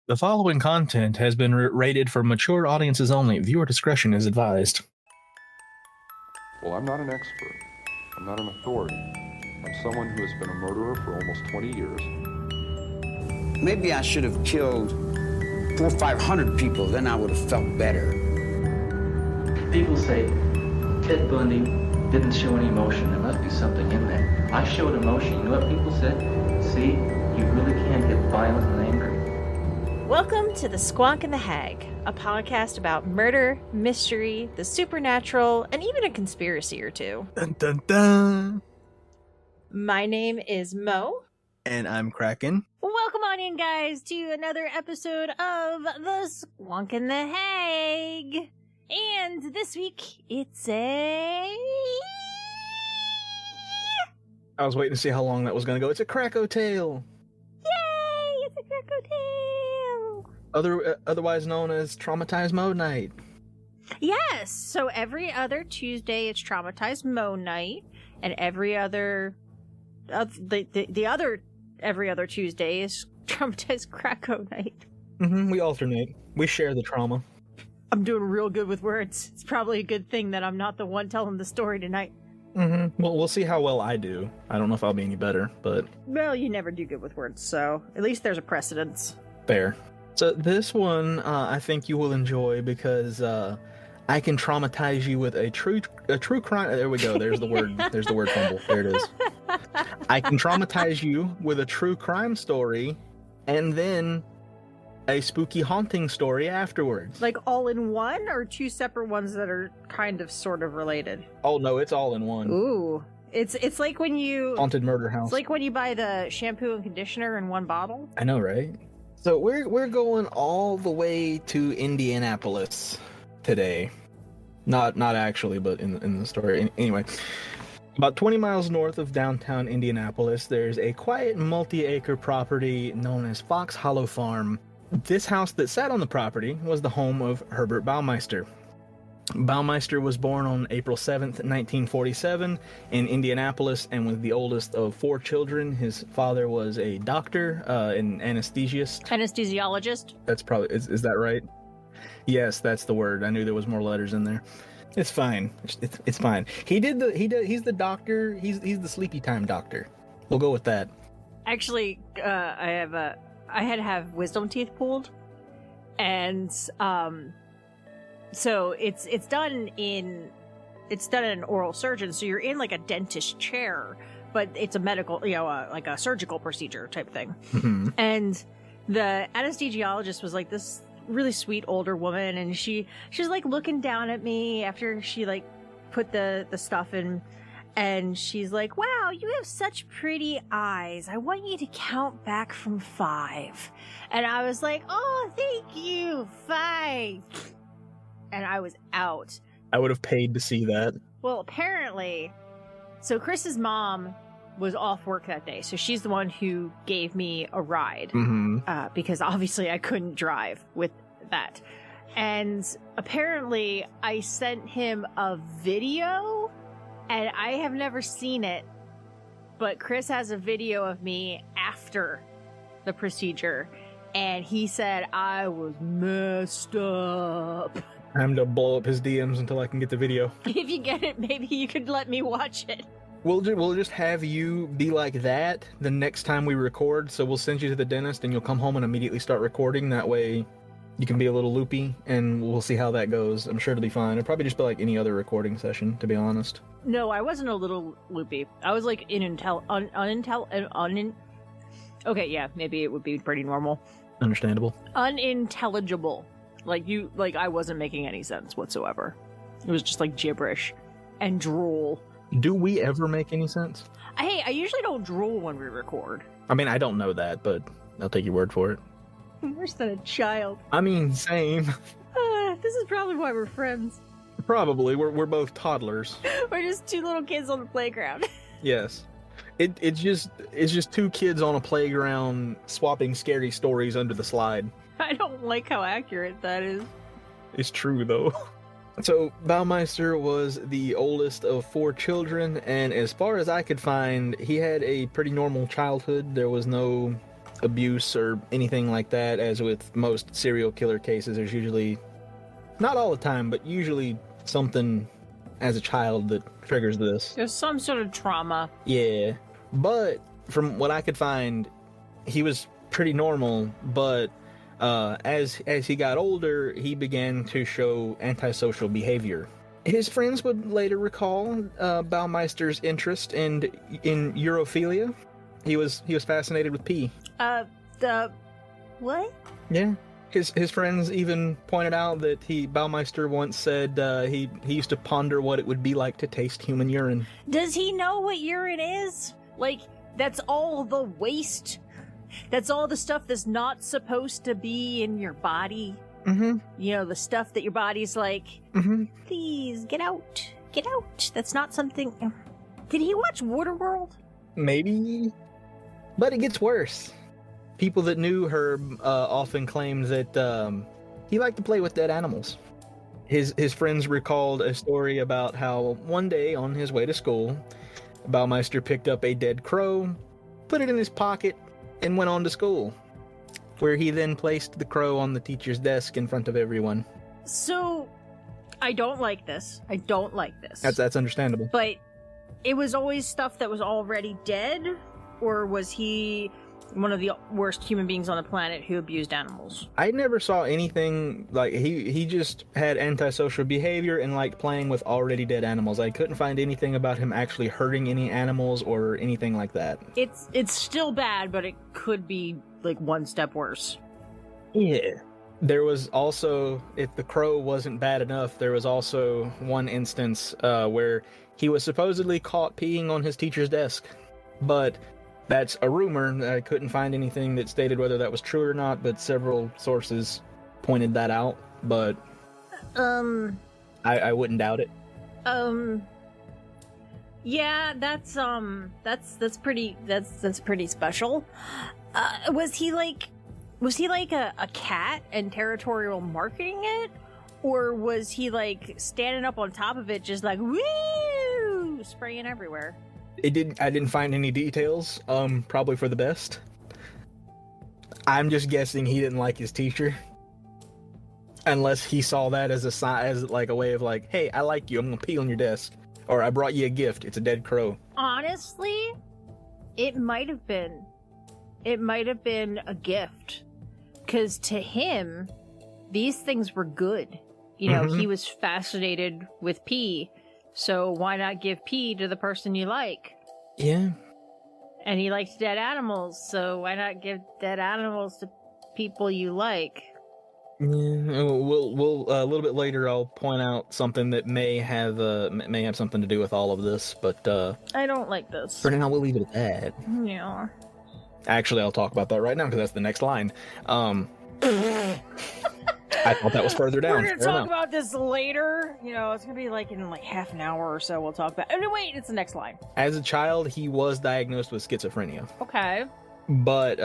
The following content has been rated for mature audiences only. Viewer discretion is advised. Well, I'm not an expert. I'm not an authority. I'm someone who has been a murderer for almost 20 years. Maybe I should have killed 400 or 500 people, then I would have felt better. People say Ted Bundy didn't show any emotion. There must be something in there. I showed emotion. You know what people said? See, you really can get violent and angry. Welcome to the Squonk The Hag, a podcast about murder, mystery, the supernatural, and even a conspiracy or two. Dun, dun, dun. My name is Mo. And I'm Kraken. Welcome on in, guys, to another episode of the Squonk The Hag. And this week, it's I was waiting to see how long that was going to go. It's a Krakow tale. Yay! It's a Krakow tale! Otherwise known as Traumatized Mo Night. Yes! So every other Tuesday, it's Traumatized Mo Night. And every other... every other Tuesday is Traumatized Krakow Night. We alternate. We share the trauma. I'm doing real good with words. It's probably a good thing that I'm not the one telling the story tonight. Well, we'll see how well I do. I don't know if I'll be any better, but... Well, you never do good with words, so at least there's a precedence. Fair. So this one, I think you will enjoy because I can traumatize you with a true crime. There we go. There's the word. There's the word fumble. There it is. I can traumatize you with a true crime story, and then a spooky haunting story afterwards. Like all in one, or two separate ones that are kind of sort of related? Oh no, it's all in one. Ooh. It's like when you... Haunted murder house. It's like when you buy the shampoo and conditioner in one bottle. I know, right? So we're going all the way to Indianapolis today. Not actually, but in the story. Anyway, about 20 miles north of downtown Indianapolis, there's a quiet multi-acre property known as Fox Hollow Farm. This house that sat on the property was the home of Herbert Baumeister. Baumeister was born on April 7th, 1947 in Indianapolis and was the oldest of 4 children. His father was a doctor, an anesthesiologist. Anesthesiologist? That's probably, is that right? Yes, that's the word. I knew there was more letters in there. It's fine. It's fine. He's the doctor. He's the sleepy time doctor. We'll go with that. Actually, I had to have wisdom teeth pulled, and so it's done in an oral surgeon. So you're in like a dentist chair, but it's a medical, like a surgical procedure type thing. Mm-hmm. And the anesthesiologist was like this really sweet older woman, and she's like looking down at me after she like put the stuff in. And she's like, wow, you have such pretty eyes. I want you to count back from 5. And I was like, oh, thank you, 5. And I was out. I would have paid to see that. Well, apparently, so Chris's mom was off work that day. So she's the one who gave me a ride. Mm-hmm. Because obviously I couldn't drive with that. And apparently I sent him a video. And I have never seen it, but Chris has a video of me after the procedure, and he said I was messed up. Time to blow up his DMs until I can get the video. If you get it, maybe you could let me watch it. We'll just have you be like that the next time we record, so we'll send you to the dentist, and you'll come home and immediately start recording. That way you can be a little loopy, and we'll see how that goes. I'm sure it'll be fine. It'll probably just be like any other recording session, to be honest. No, I wasn't a little loopy. I was like Okay, yeah, maybe it would be pretty normal. Understandable. Unintelligible. Like I wasn't making any sense whatsoever. It was just like gibberish and drool. Do we ever make any sense? Hey, I usually don't drool when we record. I mean, I don't know that, but I'll take your word for it. I'm worse than a child. I mean, same. This is probably why we're friends. Probably. We're both toddlers. We're just 2 little kids on the playground. Yes. It's just 2 kids on a playground swapping scary stories under the slide. I don't like how accurate that is. It's true, though. So, Baumeister was the oldest of 4 children, and as far as I could find, he had a pretty normal childhood. There was no abuse or anything like that. As with most serial killer cases, there's usually, not all the time, but usually something as a child that triggers this. There's some sort of trauma. Yeah, but from what I could find, he was pretty normal, but as he got older, he began to show antisocial behavior. His friends would later recall Baumeister's interest in urophilia. He was fascinated with pee. What? Yeah. His friends even pointed out that Baumeister once said he used to ponder what it would be like to taste human urine. Does he know what urine is? Like, that's all the waste? That's all the stuff that's not supposed to be in your body? Mm-hmm. You know, the stuff that your body's like, please, get out. Get out. That's not something... Did he watch Waterworld? Maybe. But it gets worse. People that knew Herb often claimed that he liked to play with dead animals. His friends recalled a story about how one day on his way to school, Baumeister picked up a dead crow, put it in his pocket, and went on to school, where he then placed the crow on the teacher's desk in front of everyone. So, I don't like this. I don't like this. That's understandable. But it was always stuff that was already dead? Or was he one of the worst human beings on the planet who abused animals? I never saw anything like he just had antisocial behavior and liked playing with already dead animals. I couldn't find anything about him actually hurting any animals or anything like that. It's still bad, but it could be like one step worse. Yeah. There was also, if the crow wasn't bad enough, there was also one instance where he was supposedly caught peeing on his teacher's desk. But that's a rumor. I couldn't find anything that stated whether that was true or not, but several sources pointed that out. But I wouldn't doubt it. Yeah, that's pretty special. Was he like a cat and territorial marketing it? Or was he like standing up on top of it just like woo, spraying everywhere? I didn't find any details, probably for the best. I'm just guessing he didn't like his teacher. Unless he saw that as a way of like, hey, I like you, I'm gonna pee on your desk. Or I brought you a gift, it's a dead crow. Honestly, it might have been a gift. 'Cause to him, these things were good. You know, he was fascinated with pee. So why not give pee to the person you like? Yeah. And he likes dead animals, so why not give dead animals to people you like? Yeah, we'll a little bit later. I'll point out something that may have something to do with all of this, but I don't like this. for now we'll leave it at that. Yeah. Actually, I'll talk about that right now because that's the next line. I thought that was further down. We're gonna talk about this later. You know, it's gonna be like in like half an hour or so. We'll talk about. Oh no, wait, it's the next line. As a child, he was diagnosed with schizophrenia. Okay. But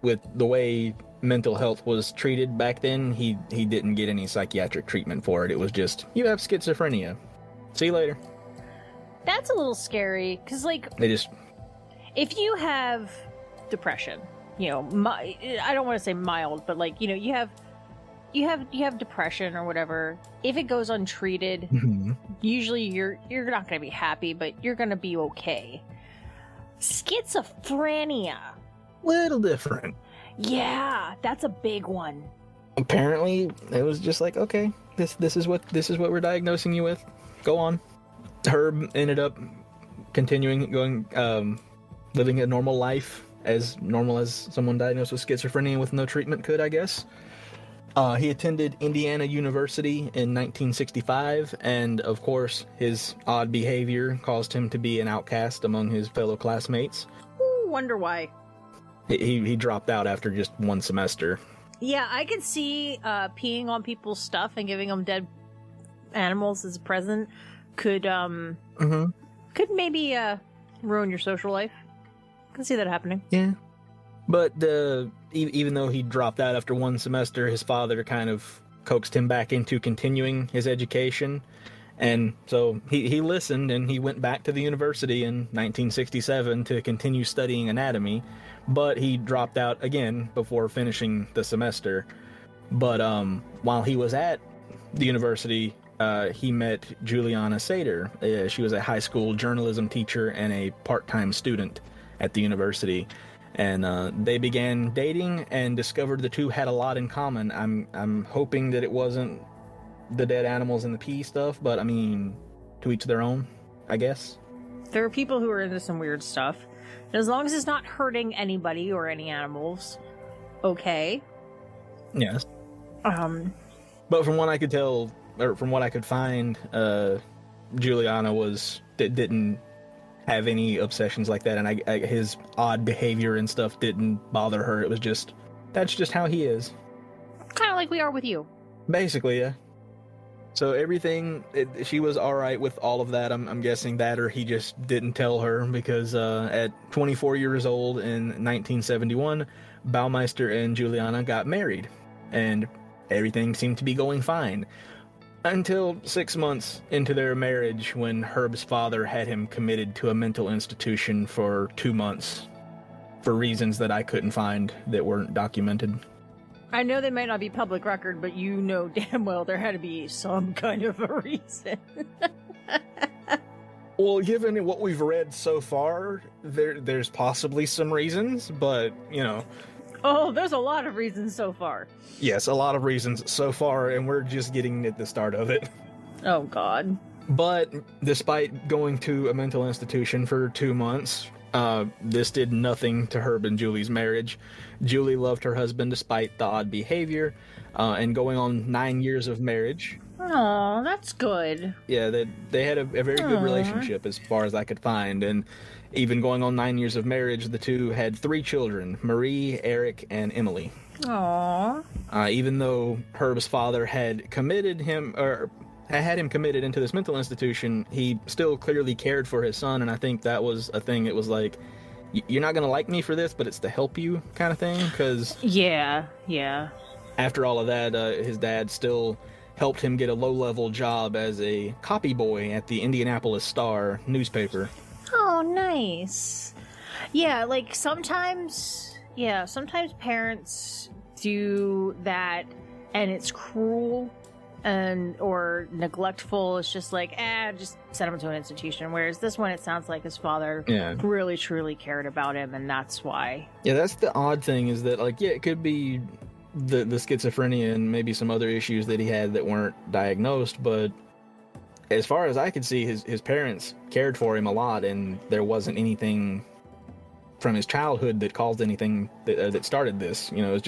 with the way mental health was treated back then, he didn't get any psychiatric treatment for it. It was just, you have schizophrenia. See you later. That's a little scary because, like, if you have depression, you know, I don't want to say mild, but like, you know, you have depression or whatever. If it goes untreated, usually you're not going to be happy, but you're going to be okay. Schizophrenia. Little different. Yeah, that's a big one. Apparently, it was just like, okay, this is what we're diagnosing you with. Go on. Herb ended up living a normal life, as normal as someone diagnosed with schizophrenia with no treatment could, I guess. He attended Indiana University in 1965, and of course, his odd behavior caused him to be an outcast among his fellow classmates. Ooh, wonder why. He dropped out after just one semester. Yeah, I could see peeing on people's stuff and giving them dead animals as a present could maybe ruin your social life. I can see that happening. Yeah. But even though he dropped out after one semester, his father kind of coaxed him back into continuing his education. And so he listened, and he went back to the university in 1967 to continue studying anatomy, but he dropped out again before finishing the semester. But while he was at the university, he met Juliana Sater. She was a high school journalism teacher and a part-time student at the university. And they began dating and discovered the two had a lot in common. I'm hoping that it wasn't the dead animals and the pee stuff, but I mean, to each their own, I guess. There are people who are into some weird stuff. And as long as it's not hurting anybody or any animals, okay. Yes. But from what I could tell, or from what I could find, Juliana didn't have any obsessions like that, and his odd behavior and stuff didn't bother her. It was just, that's just how he is. Kind of like we are with you. Basically, yeah. So everything, she was all right with all of that. I'm guessing that, or he just didn't tell her, because at 24 years old in 1971, Baumeister and Juliana got married, and everything seemed to be going fine. Until 6 months into their marriage, when Herb's father had him committed to a mental institution for 2 months, for reasons that I couldn't find that weren't documented. I know they might not be public record, but you know damn well there had to be some kind of a reason. Well, given what we've read so far, there's possibly some reasons, but, you know... Oh, there's a lot of reasons so far. Yes, a lot of reasons so far, and we're just getting at the start of it. Oh, God. But despite going to a mental institution for 2 months, this did nothing to Herb and Julie's marriage. Julie loved her husband despite the odd behavior, and going on 9 years of marriage. Oh, that's good. Yeah, they had a very good relationship as far as I could find, and even going on 9 years of marriage, the two had 3 children, Marie, Eric, and Emily. Aww. Even though Herb's father had committed him, or had him committed into this mental institution, he still clearly cared for his son, and I think that was a thing. It was like, you're not going to like me for this, but it's to help you kind of thing, because... Yeah. After all of that, his dad still helped him get a low-level job as a copy boy at the Indianapolis Star newspaper. Oh, nice. Yeah, like sometimes parents do that and it's cruel or neglectful. It's just like, just send him to an institution. Whereas this one, it sounds like his father really, truly cared about him, and that's why. Yeah, that's the odd thing, is that, like, yeah, it could be the schizophrenia and maybe some other issues that he had that weren't diagnosed, but as far as I could see, his parents cared for him a lot, and there wasn't anything from his childhood that caused anything that started this. You know,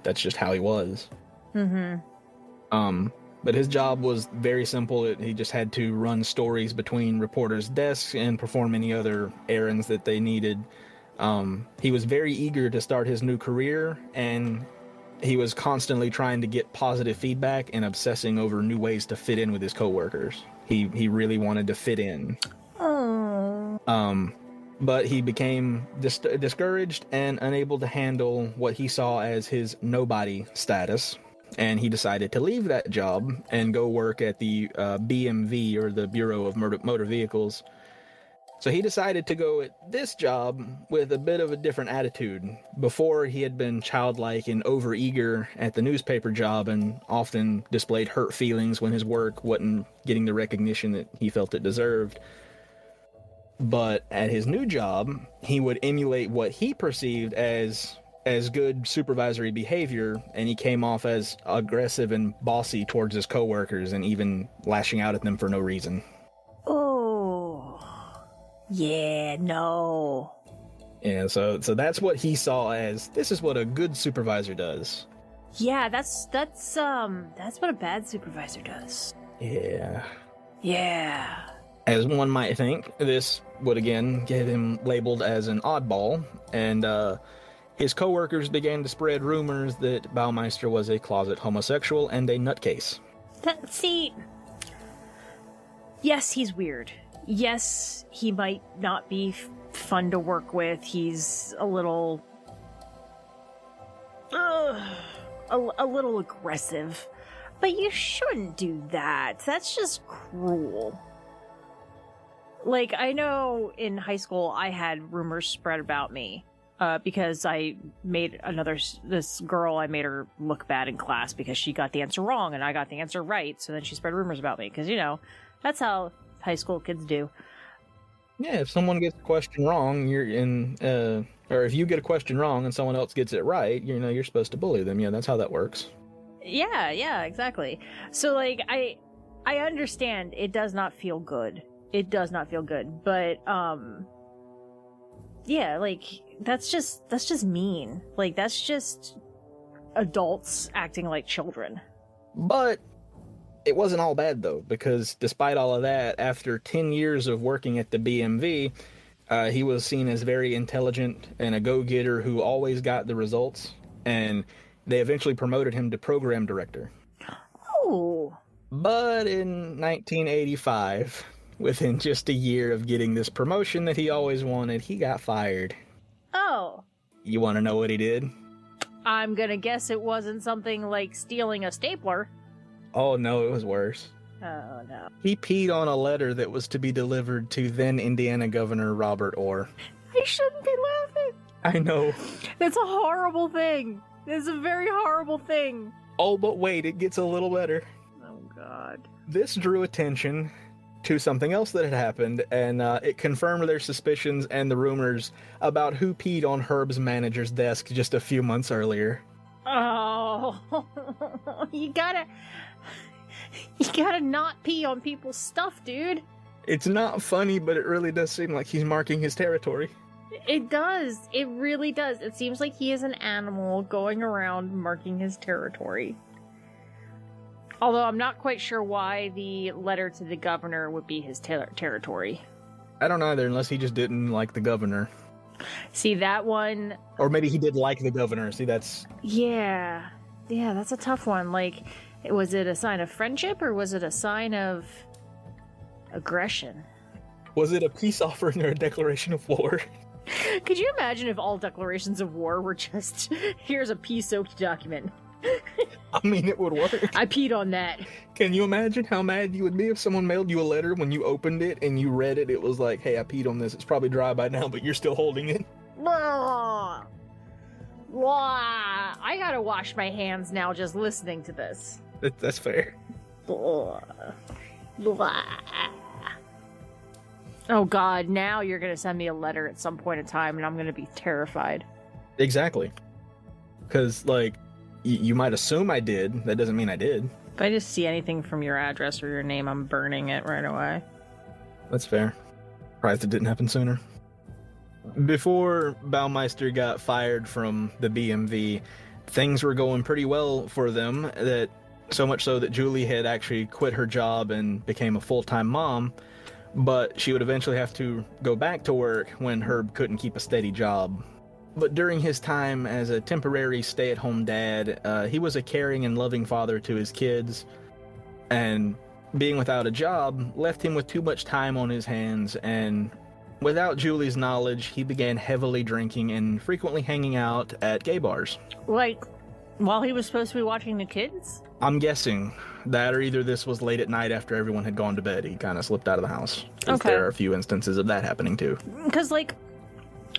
that's just how he was. Mm-hmm. But his job was very simple. He just had to run stories between reporters' desks and perform any other errands that they needed. He was very eager to start his new career, and he was constantly trying to get positive feedback and obsessing over new ways to fit in with his coworkers. He really wanted to fit in. Oh. But he became discouraged and unable to handle what he saw as his nobody status, and he decided to leave that job and go work at the BMV, or the Bureau of Motor Vehicles. So he decided to go at this job with a bit of a different attitude. Before, he had been childlike and overeager at the newspaper job, and often displayed hurt feelings when his work wasn't getting the recognition that he felt it deserved. But at his new job, he would emulate what he perceived as good supervisory behavior, and he came off as aggressive and bossy towards his coworkers, and even lashing out at them for no reason. Oh. Yeah, no. Yeah, so that's what he saw as, this is what a good supervisor does. Yeah, that's what a bad supervisor does. Yeah. Yeah. As one might think, this would again get him labeled as an oddball, and his coworkers began to spread rumors that Baumeister was a closet homosexual and a nutcase. Yes, he's weird. Yes, he might not be fun to work with. He's a little... a little aggressive. But you shouldn't do that. That's just cruel. Like, I know in high school I had rumors spread about me because I made this girl, I made her look bad in class because she got the answer wrong and I got the answer right. So then she spread rumors about me because, that's how high school kids do. Yeah, if someone gets a question wrong, or if you get a question wrong and someone else gets it right, you're supposed to bully them. Yeah, that's how that works. Yeah, exactly. So, like, I understand it does not feel good. It does not feel good, but, yeah, like, that's just mean. Like, that's just adults acting like children. But it wasn't all bad, though, because despite all of that, after 10 years of working at the BMV, he was seen as very intelligent and a go-getter who always got the results, and they eventually promoted him to program director. Oh. But in 1985, within just a year of getting this promotion that he always wanted, he got fired. Oh. You want to know what he did? I'm gonna guess it wasn't something like stealing a stapler. Oh, no, it was worse. Oh, no. He peed on a letter that was to be delivered to then Indiana Governor Robert Orr. I shouldn't be laughing. I know. That's a horrible thing. It's a very horrible thing. Oh, but wait, it gets a little better. Oh, God. This drew attention to something else that had happened, and it confirmed their suspicions and the rumors about who peed on Herb's manager's desk just a few months earlier. Oh, you gotta not pee on people's stuff, dude. It's not funny, but it really does seem like he's marking his territory. It does. It really does. It seems like he is an animal going around marking his territory. Although I'm not quite sure why the letter to the governor would be his territory. I don't either, unless he just didn't like the governor. See, that one... Or maybe he did like the governor. See, that's... Yeah, that's a tough one. Like, was it a sign of friendship, or was it a sign of aggression? Was it a peace offering or a declaration of war? Could you imagine if all declarations of war were just, here's a pee-soaked document? I mean, it would work. I peed on that. Can you imagine how mad you would be if someone mailed you a letter when you opened it and you read it? It was like, hey, I peed on this. It's probably dry by now, but you're still holding it. Blah. Blah. I gotta wash my hands now just listening to this. That's fair. Blah. Blah. Oh God, now you're gonna send me a letter at some point in time and I'm gonna be terrified. Exactly. Because, like, you might assume I did. That doesn't mean I did. If I just see anything from your address or your name, I'm burning it right away. That's fair. Surprised it didn't happen sooner. Before Baumeister got fired from the BMV, things were going pretty well for them, that so much so that Julie had actually quit her job and became a full-time mom, but she would eventually have to go back to work when Herb couldn't keep a steady job. But during his time as a temporary stay-at-home dad, he was a caring and loving father to his kids, and being without a job left him with too much time on his hands, and without Julie's knowledge, he began heavily drinking and frequently hanging out at gay bars. Like, while he was supposed to be watching the kids? I'm guessing that, or either this was late at night after everyone had gone to bed. He kind of slipped out of the house. Okay. There are a few instances of that happening too. Because, like,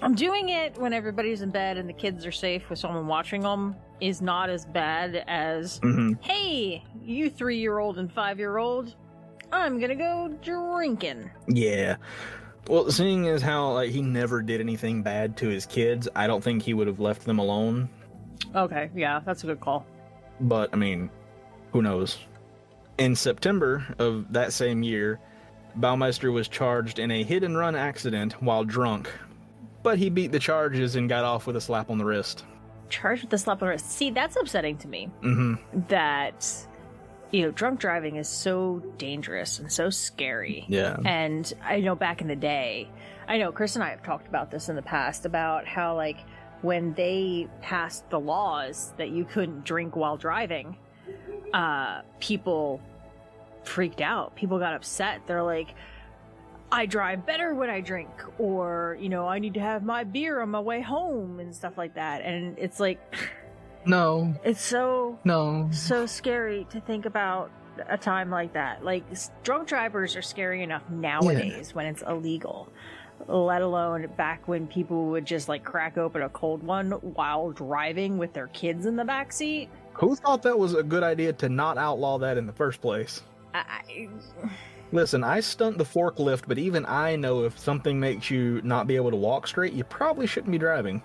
I'm doing it when everybody's in bed and the kids are safe with someone watching them is not as bad as, hey, you 3-year-old and 5-year-old, I'm gonna go drinking. Yeah. Well, seeing as how, like, he never did anything bad to his kids, I don't think he would have left them alone. Okay, yeah, that's a good call. But, I mean, who knows? In September of that same year, Baumeister was charged in a hit-and-run accident while drunk, but he beat the charges and got off with a slap on the wrist. Charged with a slap on the wrist. See, that's upsetting to me. That, drunk driving is so dangerous and so scary. Yeah. And I know back in the day, I know Chris and I have talked about this in the past, about how, like, when they passed the laws that you couldn't drink while driving, people freaked out. People got upset. They're like, I drive better when I drink, or, I need to have my beer on my way home and stuff like that. And it's like, No. It's so No. scary to think about a time like that. Like, drunk drivers are scary enough nowadays when it's illegal, let alone back when people would just like crack open a cold one while driving with their kids in the back seat. Who thought that was a good idea to not outlaw that in the first place? Listen, I stunt the forklift, but even I know if something makes you not be able to walk straight, you probably shouldn't be driving.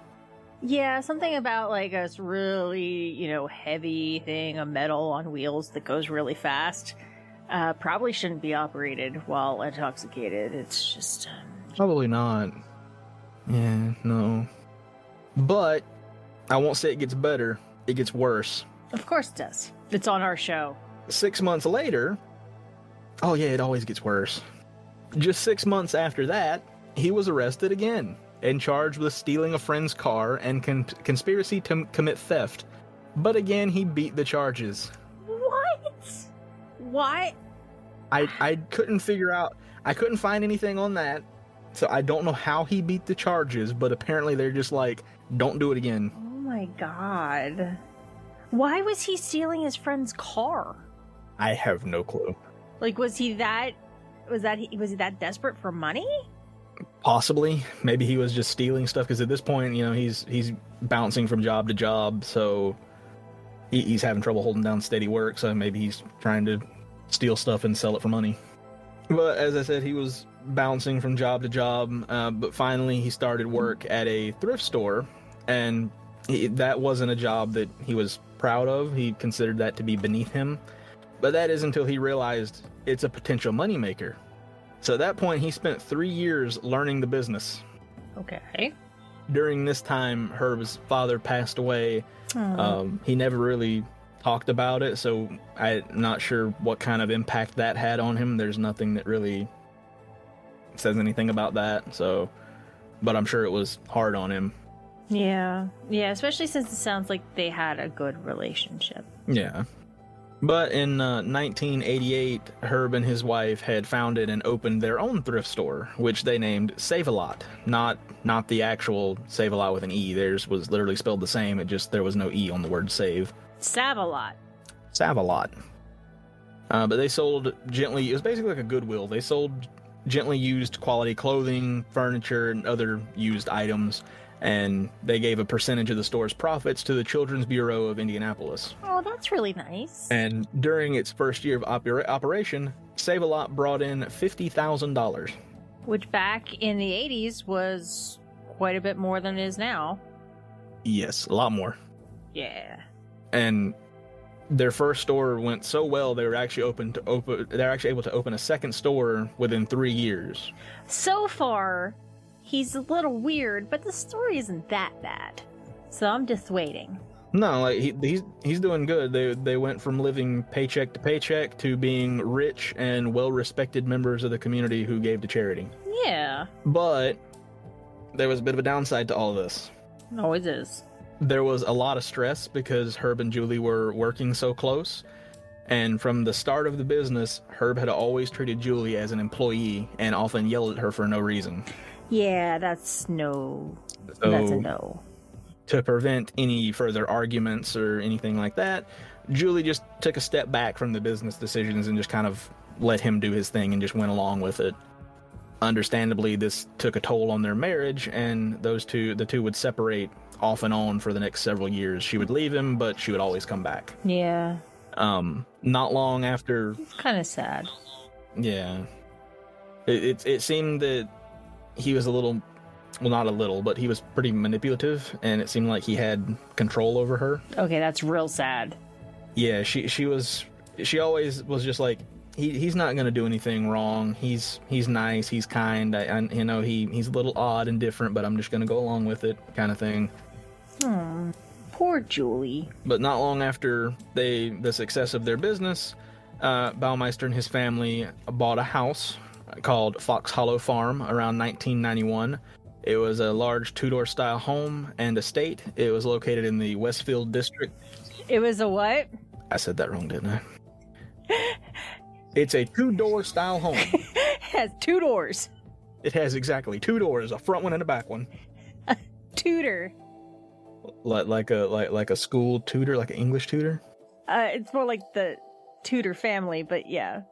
Yeah, something about like a really, heavy thing, a metal on wheels that goes really fast, probably shouldn't be operated while intoxicated. It's just... Probably not. Yeah, no. But I won't say it gets better. It gets worse. Of course it does. It's on our show. 6 months later... Oh yeah, it always gets worse. Just 6 months after that, he was arrested again and charged with stealing a friend's car and conspiracy to commit theft. But again, he beat the charges. What? I couldn't figure out... I couldn't find anything on that, so I don't know how he beat the charges, but apparently they're just like, don't do it again. Oh my god. Why was he stealing his friend's car? I have no clue. Like, was he that desperate for money? Possibly. Maybe he was just stealing stuff, because at this point, he's bouncing from job to job, so he's having trouble holding down steady work, so maybe he's trying to steal stuff and sell it for money. But as I said, he was bouncing from job to job, but finally he started work at a thrift store, and that wasn't a job that he was proud of. He considered that to be beneath him. But that is until he realized it's a potential moneymaker. So at that point, he spent 3 years learning the business. Okay. During this time, Herb's father passed away. He never really talked about it, so I'm not sure what kind of impact that had on him. There's nothing that really says anything about that, but I'm sure it was hard on him. Yeah, especially since it sounds like they had a good relationship. Yeah. But in 1988, Herb and his wife had founded and opened their own thrift store, which they named Save-A-Lot. Not the actual Save-A-Lot with an E. Theirs was literally spelled the same, it just there was no E on the word save. Save-A-Lot. Save-A-Lot. But they sold gently, it was basically like a Goodwill. They sold gently used quality clothing, furniture, and other used items, and they gave a percentage of the store's profits to the Children's Bureau of Indianapolis. Oh, that's really nice. And during its first year of operation, Save-A-Lot brought in $50,000. Which back in the 80s was quite a bit more than it is now. Yes, a lot more. Yeah. And their first store went so well, they were actually able to open a second store within 3 years. So far, he's a little weird, but the story isn't that bad. So I'm just waiting. No, like he's doing good. They went from living paycheck to paycheck to being rich and well-respected members of the community who gave to charity. Yeah. But there was a bit of a downside to all this. Always is. There was a lot of stress because Herb and Julie were working so close. And from the start of the business, Herb had always treated Julie as an employee and often yelled at her for no reason. Yeah, that's a no. To prevent any further arguments or anything like that, Julie just took a step back from the business decisions and just kind of let him do his thing and just went along with it. Understandably, this took a toll on their marriage, and the two would separate off and on for the next several years. She would leave him, but she would always come back. Yeah. Not long after... It's kind of sad. Yeah. It seemed that he was a little... Well, not a little, but he was pretty manipulative, and it seemed like he had control over her. Okay, that's real sad. Yeah, she always was just like, he's not going to do anything wrong. He's nice, he's kind. He's a little odd and different, but I'm just going to go along with it, kind of thing. Poor Julie. But not long after the success of their business, Baumeister and his family bought a house called Fox Hollow Farm around 1991. It was a large two-door style home and estate. It was located in the Westfield district. It was a what? I said that wrong, didn't I? It's a two-door style home. It has 2 doors. It has exactly 2 doors, a front one and a back one. A Tudor. Like a school tutor, like an English tutor? It's more like the Tudor family, but yeah.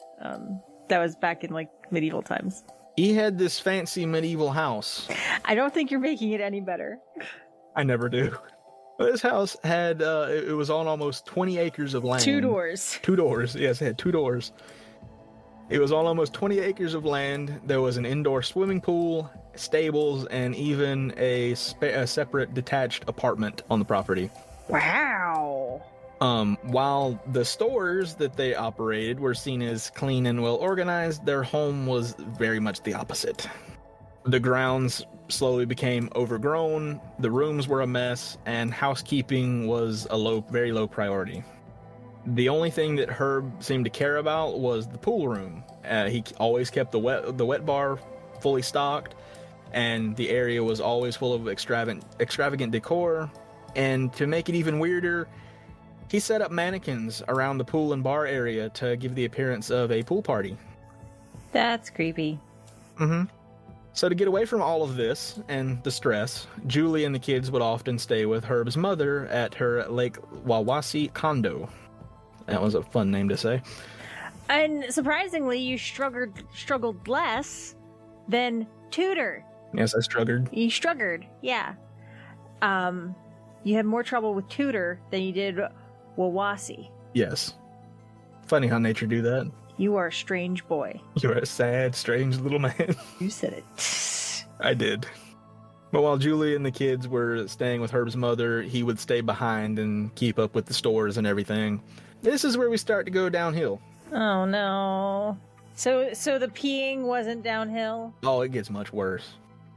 That was back in, like, medieval times. He had this fancy medieval house. I don't think you're making it any better. I never do. This house had, it was on almost 20 acres of land. 2 doors. 2 doors, yes, it had 2 doors. It was on almost 20 acres of land. There was an indoor swimming pool, stables, and even a separate detached apartment on the property. Wow. While the stores that they operated were seen as clean and well organized, their home was very much the opposite. The grounds slowly became overgrown, the rooms were a mess, and housekeeping was a very low priority. The only thing that Herb seemed to care about was the pool room. He always kept the wet bar fully stocked, and the area was always full of extravagant decor. And to make it even weirder, he set up mannequins around the pool and bar area to give the appearance of a pool party. That's creepy. Mm-hmm. So to get away from all of this and the stress, Julie and the kids would often stay with Herb's mother at her Lake Wawasee condo. That was a fun name to say. And surprisingly, you struggled less than Tudor. Yes, I struggled. You struggled, yeah. You had more trouble with Tudor than you did Wawasee. Yes. Funny how nature do that. You are a strange boy. You're a sad, strange little man. You said it. I did. But while Julie and the kids were staying with Herb's mother, he would stay behind and keep up with the stores and everything. This is where we start to go downhill. Oh no. So the peeing wasn't downhill? Oh, it gets much worse.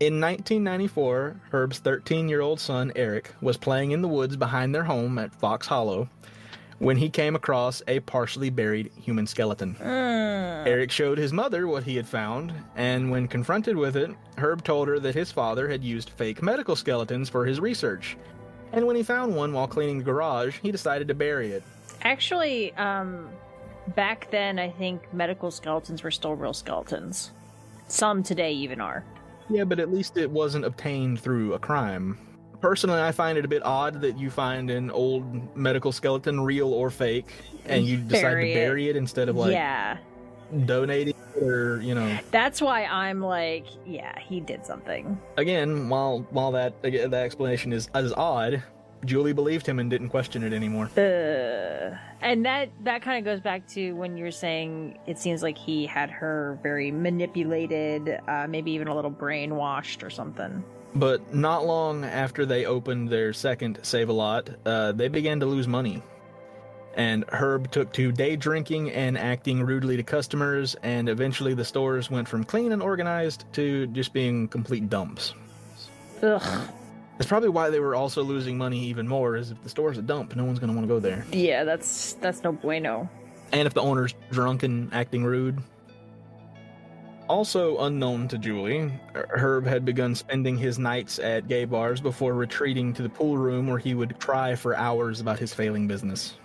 In 1994, Herb's 13-year-old son, Eric, was playing in the woods behind their home at Fox Hollow when he came across a partially buried human skeleton. Eric showed his mother what he had found, and when confronted with it, Herb told her that his father had used fake medical skeletons for his research. And when he found one while cleaning the garage, he decided to bury it. Actually, back then, I think medical skeletons were still real skeletons. Some today even are. Yeah, but at least it wasn't obtained through a crime. Personally, I find it a bit odd that you find an old medical skeleton, real or fake, and you decide to bury it instead of, donating it or, That's why I'm like, yeah, he did something. Again, while that explanation is odd, Julie believed him and didn't question it anymore. And that kind of goes back to when you were saying it seems like he had her very manipulated, maybe even a little brainwashed or something. But not long after they opened their second Save-A-Lot, they began to lose money. And Herb took to day drinking and acting rudely to customers, and eventually the stores went from clean and organized to just being complete dumps. Ugh. That's probably why they were also losing money even more, is if the store's a dump, no one's going to want to go there. Yeah, that's no bueno. And if the owner's drunk and acting rude. Also unknown to Julie, Herb had begun spending his nights at gay bars before retreating to the pool room where he would cry for hours about his failing business.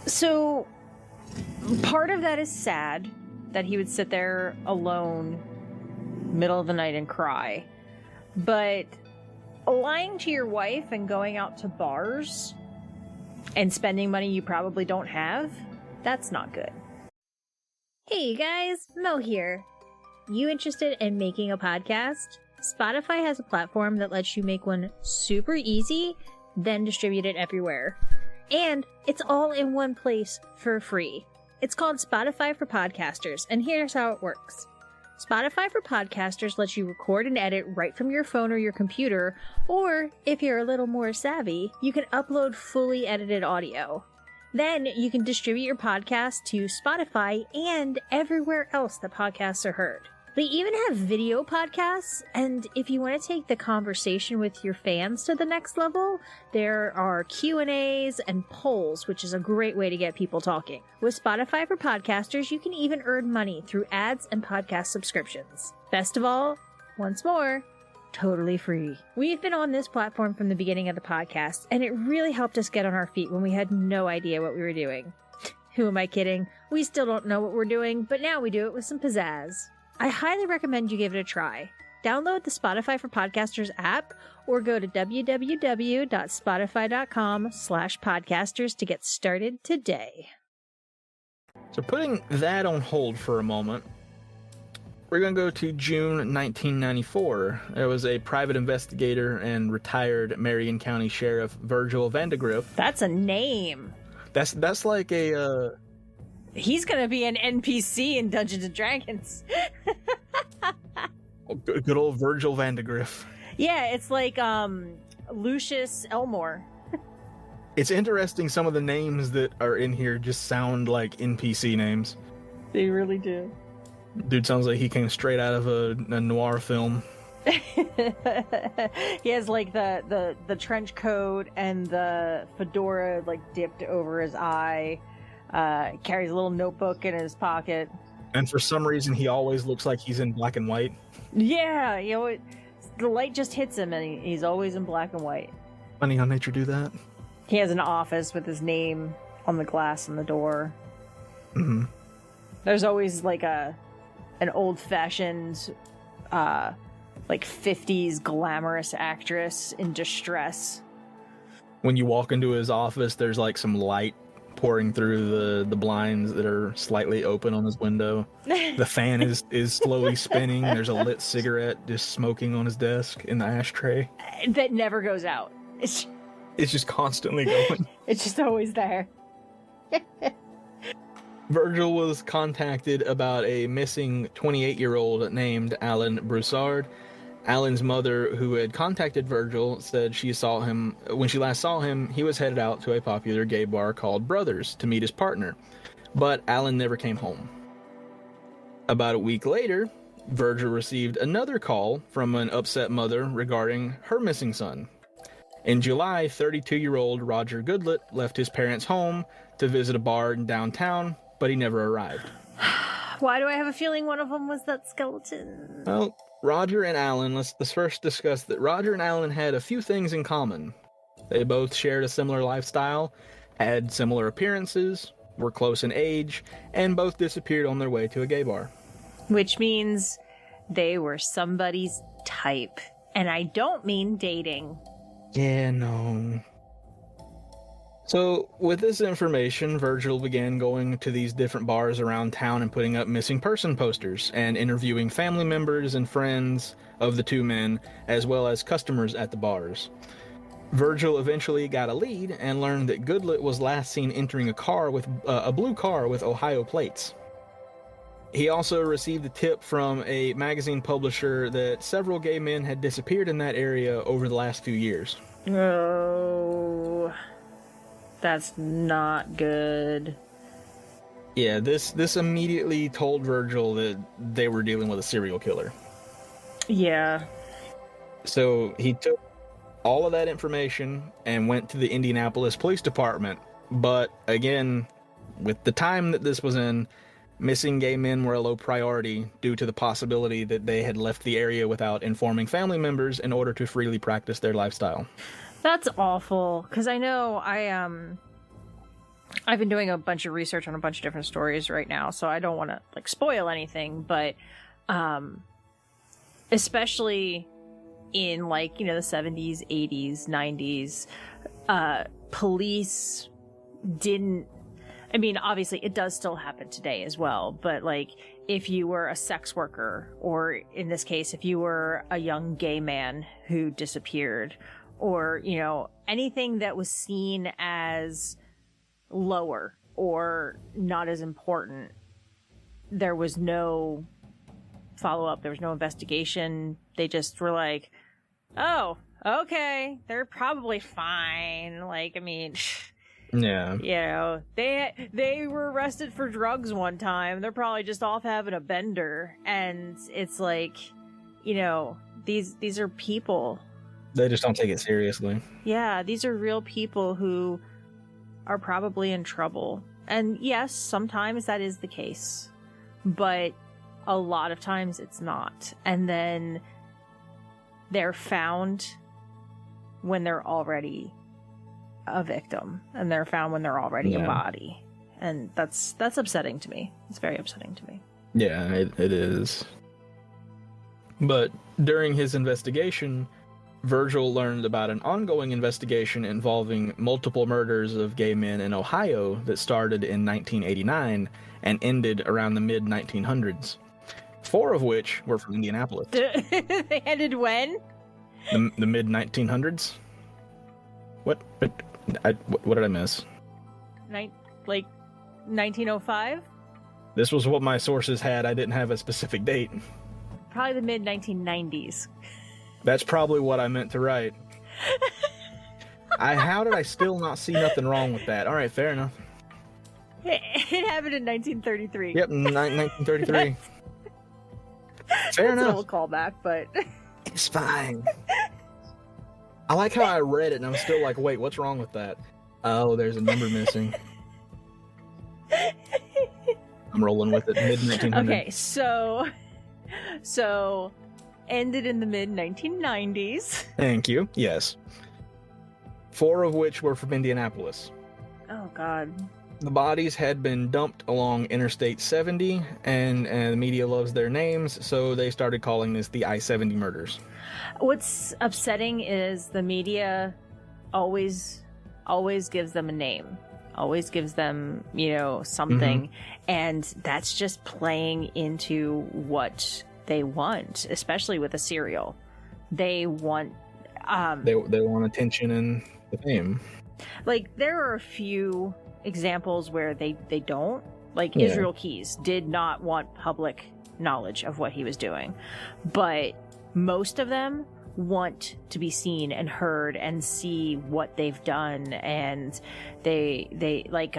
So, part of that is sad, that he would sit there alone, middle of the night and cry. But lying to your wife and going out to bars and spending money you probably don't have, that's not good. Hey guys, Mo here. You interested in making a podcast? Spotify has a platform that lets you make one super easy, then distribute it everywhere. And it's all in one place for free. It's called Spotify for Podcasters, and here's how it works. Spotify for Podcasters lets you record and edit right from your phone or your computer, or if you're a little more savvy, you can upload fully edited audio. Then you can distribute your podcast to Spotify and everywhere else that podcasts are heard. They even have video podcasts, and if you want to take the conversation with your fans to the next level, there are Q&As and polls, which is a great way to get people talking. With Spotify for Podcasters, you can even earn money through ads and podcast subscriptions. Best of all, once more, totally free. We've been on this platform from the beginning of the podcast, and it really helped us get on our feet when we had no idea what we were doing. Who am I kidding? We still don't know what we're doing, but now we do it with some pizzazz. I highly recommend you give it a try. download the Spotify for Podcasters app or go to www.spotify.com/podcasters to get started today. So putting that on hold for a moment, we're going to go to June 1994. There was a private investigator and retired Marion County Sheriff Virgil Vandegrift. That's a name. That's like a... He's going to be an NPC in Dungeons & Dragons. Good old Virgil Vandegrift. Yeah, it's like Lucius Elmore. It's interesting some of the names that are in here just sound like NPC names. They really do. Dude sounds like he came straight out of a noir film. He has like the trench coat and the fedora like dipped over his eye. Carries a little notebook in his pocket. And for some reason, he always looks like he's in black and white. Yeah, you know, the light just hits him and he's always in black and white. Funny how nature do that. He has an office with his name on the glass on the door. Mm-hmm. There's always like an old-fashioned, like 50s glamorous actress in distress. When you walk into his office, there's like some light pouring through the blinds that are slightly open on his window. The fan is slowly spinning. There's a lit cigarette just smoking on his desk in the ashtray. That never goes out. It's just constantly going. It's just always there. Virgil was contacted about a missing 28-year-old named Alan Broussard. Alan's mother, who had contacted Virgil, said she saw him when she last saw him. He was headed out to a popular gay bar called Brothers to meet his partner, but Alan never came home. About a week later, Virgil received another call from an upset mother regarding her missing son. In July, 32-year-old Roger Goodlett left his parents' home to visit a bar in downtown, but he never arrived. Why do I have a feeling one of them was that skeleton? Well, Roger and Alan, let's first discuss that Roger and Alan had a few things in common. They both shared a similar lifestyle, had similar appearances, were close in age, and both disappeared on their way to a gay bar. Which means they were somebody's type. And I don't mean dating. Yeah, no. So, with this information, Virgil began going to these different bars around town and putting up missing person posters and interviewing family members and friends of the two men, as well as customers at the bars. Virgil eventually got a lead and learned that Goodlett was last seen entering a blue car with Ohio plates. He also received a tip from a magazine publisher that several gay men had disappeared in that area over the last few years. Oh, that's not good. Yeah, this immediately told Virgil that they were dealing with a serial killer. Yeah. So he took all of that information and went to the Indianapolis Police Department. But again, with the time that this was in, missing gay men were a low priority due to the possibility that they had left the area without informing family members in order to freely practice their lifestyle. That's awful, because I know I've been doing a bunch of research on a bunch of different stories right now, so I don't want to like spoil anything, but especially in like, you know, the 70s, 80s, 90s, police didn't, I mean, obviously it does still happen today as well, but like if you were a sex worker, or in this case, if you were a young gay man who disappeared, or, you know, anything that was seen as lower or not as important, there was no follow-up, there was no investigation. They just were like, oh, okay, they're probably fine. Like, I mean, yeah, you know, they were arrested for drugs one time. They're probably just off having a bender. And it's like, you know, these are people. They just don't take it seriously. Yeah, these are real people who are probably in trouble. And yes, sometimes that is the case, but a lot of times it's not. And then they're found when they're already a victim, and they're found when they're already a body. And that's upsetting to me. It's very upsetting to me. Yeah, it is. But during his investigation, Virgil learned about an ongoing investigation involving multiple murders of gay men in Ohio that started in 1989 and ended around the mid-1900s, 4 of which were from Indianapolis. They ended when? The mid-1900s? What did I miss? Like 1905? This was what my sources had. I didn't have a specific date. Probably the mid-1990s. That's probably what I meant to write. How did I still not see nothing wrong with that? All right, fair enough. It happened in 1933. Yep, 1933. Fair enough. That's a little callback, but It's fine. I like how I read it and I'm still like, wait, what's wrong with that? Oh, there's a number missing. I'm rolling with it. Mid-1900s. okay, so ended in the mid-1990s. Thank you. Yes. 4 of which were from Indianapolis. Oh, God. The bodies had been dumped along Interstate 70, and the media loves their names, so they started calling this the I-70 murders. What's upsetting is the media always gives them a name. Always gives them, something. And that's just playing into what they want, especially with a serial. They want they want attention and the fame. Like, there are a few examples where they don't. Like, Yeah. Israel Keys did not want public knowledge of what he was doing. But most of them want to be seen and heard and see what they've done. And they like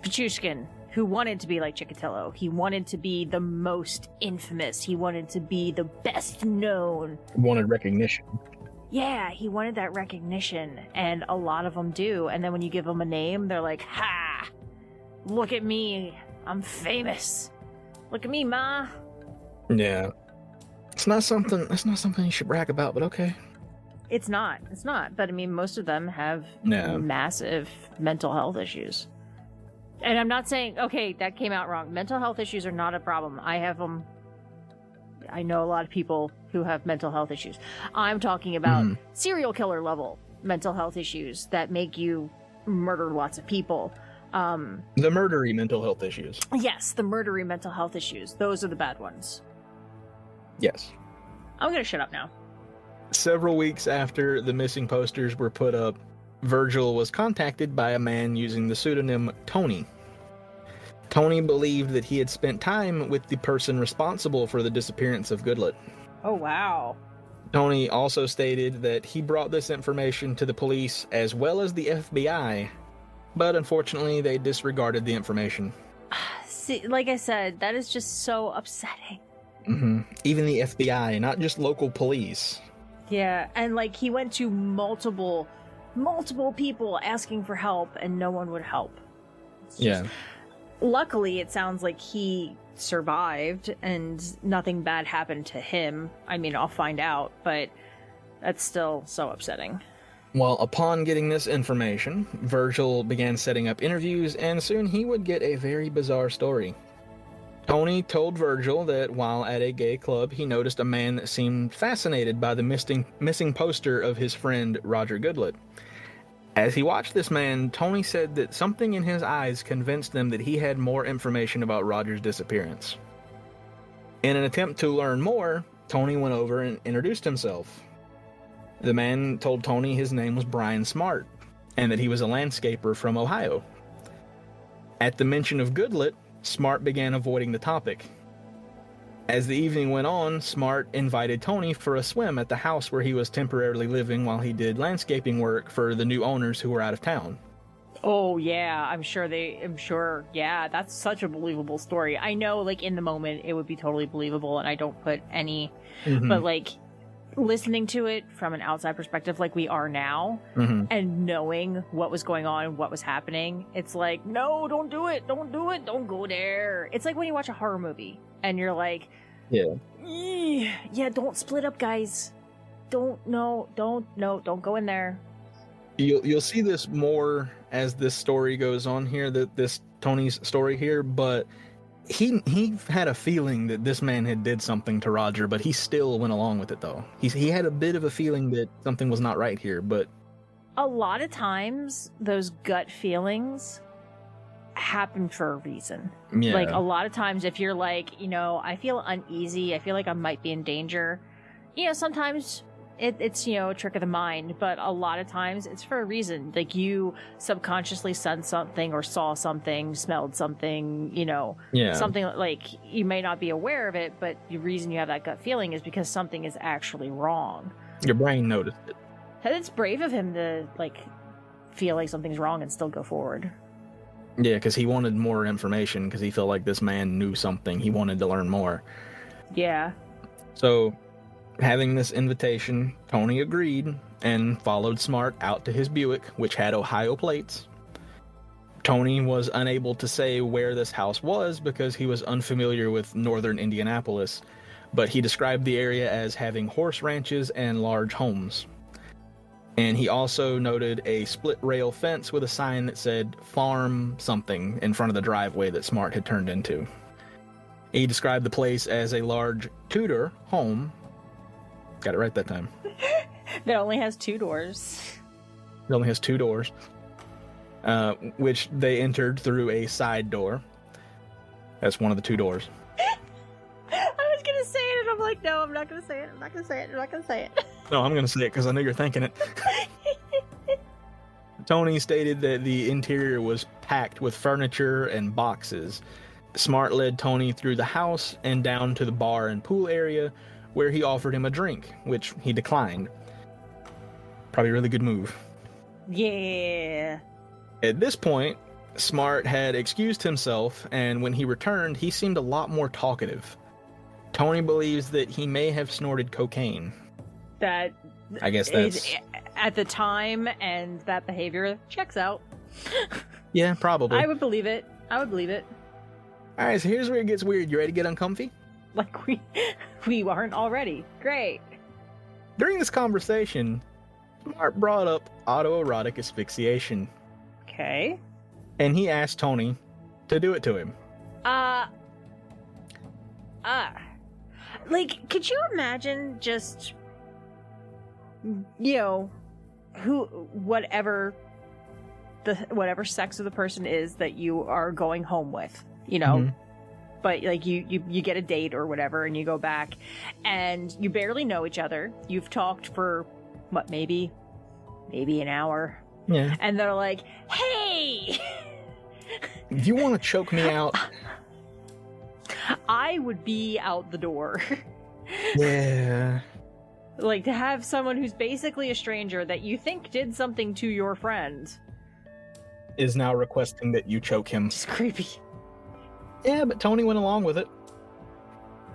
Pichushkin, who wanted to be like Chikatilo. He wanted to be the most infamous. He wanted to be the best known. Wanted recognition. Yeah, he wanted that recognition, and a lot of them do. And then when you give them a name, they're like, "Ha! Look at me, I'm famous. Look at me, ma." Yeah. It's not something you should brag about, but okay. It's not. But I mean, most of them have massive mental health issues. And I'm not saying, okay, that came out wrong. Mental health issues are not a problem. I have them. I know a lot of people who have mental health issues. I'm talking about serial killer level mental health issues that make you murder lots of people. The murdery mental health issues. Yes, the murdery mental health issues. Those are the bad ones. Yes. I'm going to shut up now. Several weeks after the missing posters were put up, Virgil was contacted by a man using the pseudonym Tony. Tony believed that he had spent time with the person responsible for the disappearance of Goodlet. Oh, wow. Tony also stated that he brought this information to the police as well as the FBI, but unfortunately they disregarded the information. See, like I said, that is just so upsetting. Even the FBI, not just local police. Yeah, and like he went to multiple people asking for help and no one would help. Yeah. Luckily, it sounds like he survived and nothing bad happened to him. I mean, I'll find out, but that's still so upsetting. Well, upon getting this information, Virgil began setting up interviews, and soon he would get a very bizarre story. Tony told Virgil that while at a gay club, he noticed a man that seemed fascinated by the missing poster of his friend Roger Goodlet. As he watched this man, Tony said that something in his eyes convinced them that he had more information about Roger's disappearance. In an attempt to learn more, Tony went over and introduced himself. The man told Tony his name was Brian Smart, and that he was a landscaper from Ohio. At the mention of Goodlet, Smart began avoiding the topic. As the evening went on, Smart invited Tony for a swim at the house where he was temporarily living while he did landscaping work for the new owners who were out of town. Oh yeah, I'm sure, yeah, that's such a believable story. I know, like, in the moment, it would be totally believable, and I don't put any, but, like, listening to it from an outside perspective like we are now, and knowing what was going on and what was happening, it's like, no, don't do it, don't go there. It's like when you watch a horror movie, and you're like, yeah, don't split up, guys. Don't go in there. You'll see this more as this story goes on here, that this Tony's story here, but he had a feeling that this man had did something to Roger, but he still went along with it, though. He had a bit of a feeling that something was not right here, but... A lot of times, those gut feelings happen for a reason. Yeah. Like, a lot of times, if you're like, you know, I feel uneasy, I feel like I might be in danger, you know, sometimes it's, you know, a trick of the mind, but a lot of times it's for a reason. Like, you subconsciously sensed something or saw something, smelled something, you know, something like you may not be aware of it, but the reason you have that gut feeling is because something is actually wrong. Your brain noticed it. And it's brave of him to, like, feel like something's wrong and still go forward. Yeah, because he wanted more information, because he felt like this man knew something. He wanted to learn more. Yeah. So, having this invitation, Tony agreed and followed Smart out to his Buick, which had Ohio plates. Tony was unable to say where this house was because he was unfamiliar with northern Indianapolis, but he described the area as having horse ranches and large homes. And he also noted a split rail fence with a sign that said farm something in front of the driveway that Smart had turned into. He described the place as a large Tudor home. Got it right that time. That only has 2 doors. It only has 2 doors, which they entered through a side door. That's one of the 2 doors. I was gonna say it, and I'm like, no, I'm not gonna say it. I'm not gonna say it. I'm not gonna say it. No, I'm going to say it because I know you're thinking it. Tony stated that the interior was packed with furniture and boxes. Smart led Tony through the house and down to the bar and pool area, where he offered him a drink, which he declined. Probably a really good move. Yeah. At this point, Smart had excused himself, and when he returned, he seemed a lot more talkative. Tony believes that he may have snorted cocaine. That I guess that's... at the time, and that behavior checks out. Yeah, probably. I would believe it. I would believe it. Alright, so here's where it gets weird. You ready to get uncomfy? Like we aren't already. Great. During this conversation, Smart brought up autoerotic asphyxiation. Okay. And he asked Tony to do it to him. Like, could you imagine just, you know, whatever sex of the person is that you are going home with, you know? Mm-hmm. But, like, you get a date or whatever, and you go back, and you barely know each other. You've talked for, what, maybe an hour. Yeah. And they're like, hey! You want to choke me out? I would be out the door. Yeah. Like, to have someone who's basically a stranger that you think did something to your friend is now requesting that you choke him. It's creepy. Yeah, but Tony went along with it.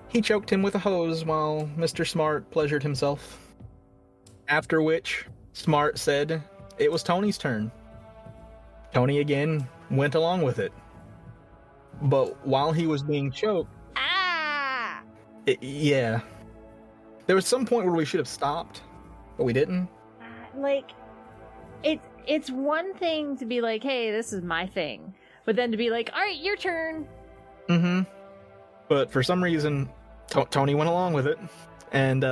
He choked him with a hose while Mr. Smart pleasured himself. After which, Smart said it was Tony's turn. Tony again went along with it. But while he was being choked... Yeah. There was some point where we should have stopped, but we didn't. Like, it's one thing to be like, hey, this is my thing. But then to be like, all right, your turn. Mm-hmm. But for some reason, Tony went along with it. And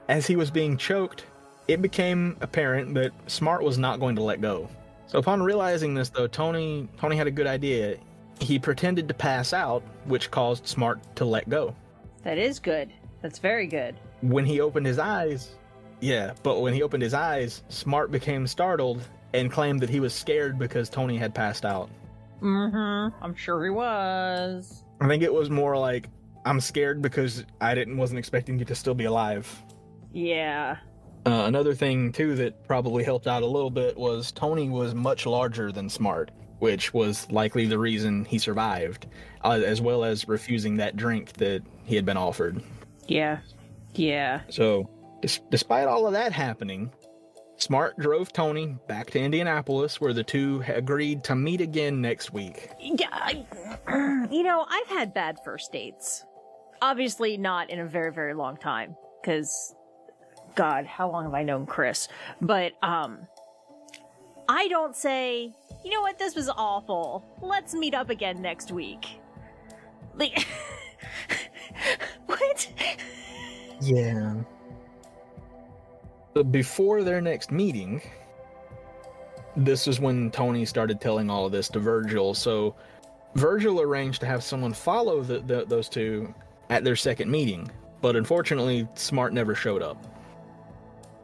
as he was being choked, it became apparent that Smart was not going to let go. So upon realizing this, though, Tony had a good idea. He pretended to pass out, which caused Smart to let go. That is good. That's very good. When he opened his eyes, Smart became startled and claimed that he was scared because Tony had passed out. Mm-hmm. I'm sure he was. I think it was more like, I'm scared because I wasn't expecting you to still be alive. Yeah. Another thing, too, that probably helped out a little bit was Tony was much larger than Smart, which was likely the reason he survived, as well as refusing that drink that he had been offered. Yeah. Yeah. So, despite all of that happening, Smart drove Tony back to Indianapolis, where the two agreed to meet again next week. Yeah, you know, I've had bad first dates. Obviously not in a very, very long time, because, God, how long have I known Chris? But, I don't say, you know what, this was awful. Let's meet up again next week. Like, what? Yeah. But before their next meeting, this is when Tony started telling all of this to Virgil. So Virgil arranged to have someone follow those two at their second meeting, but unfortunately, Smart never showed up.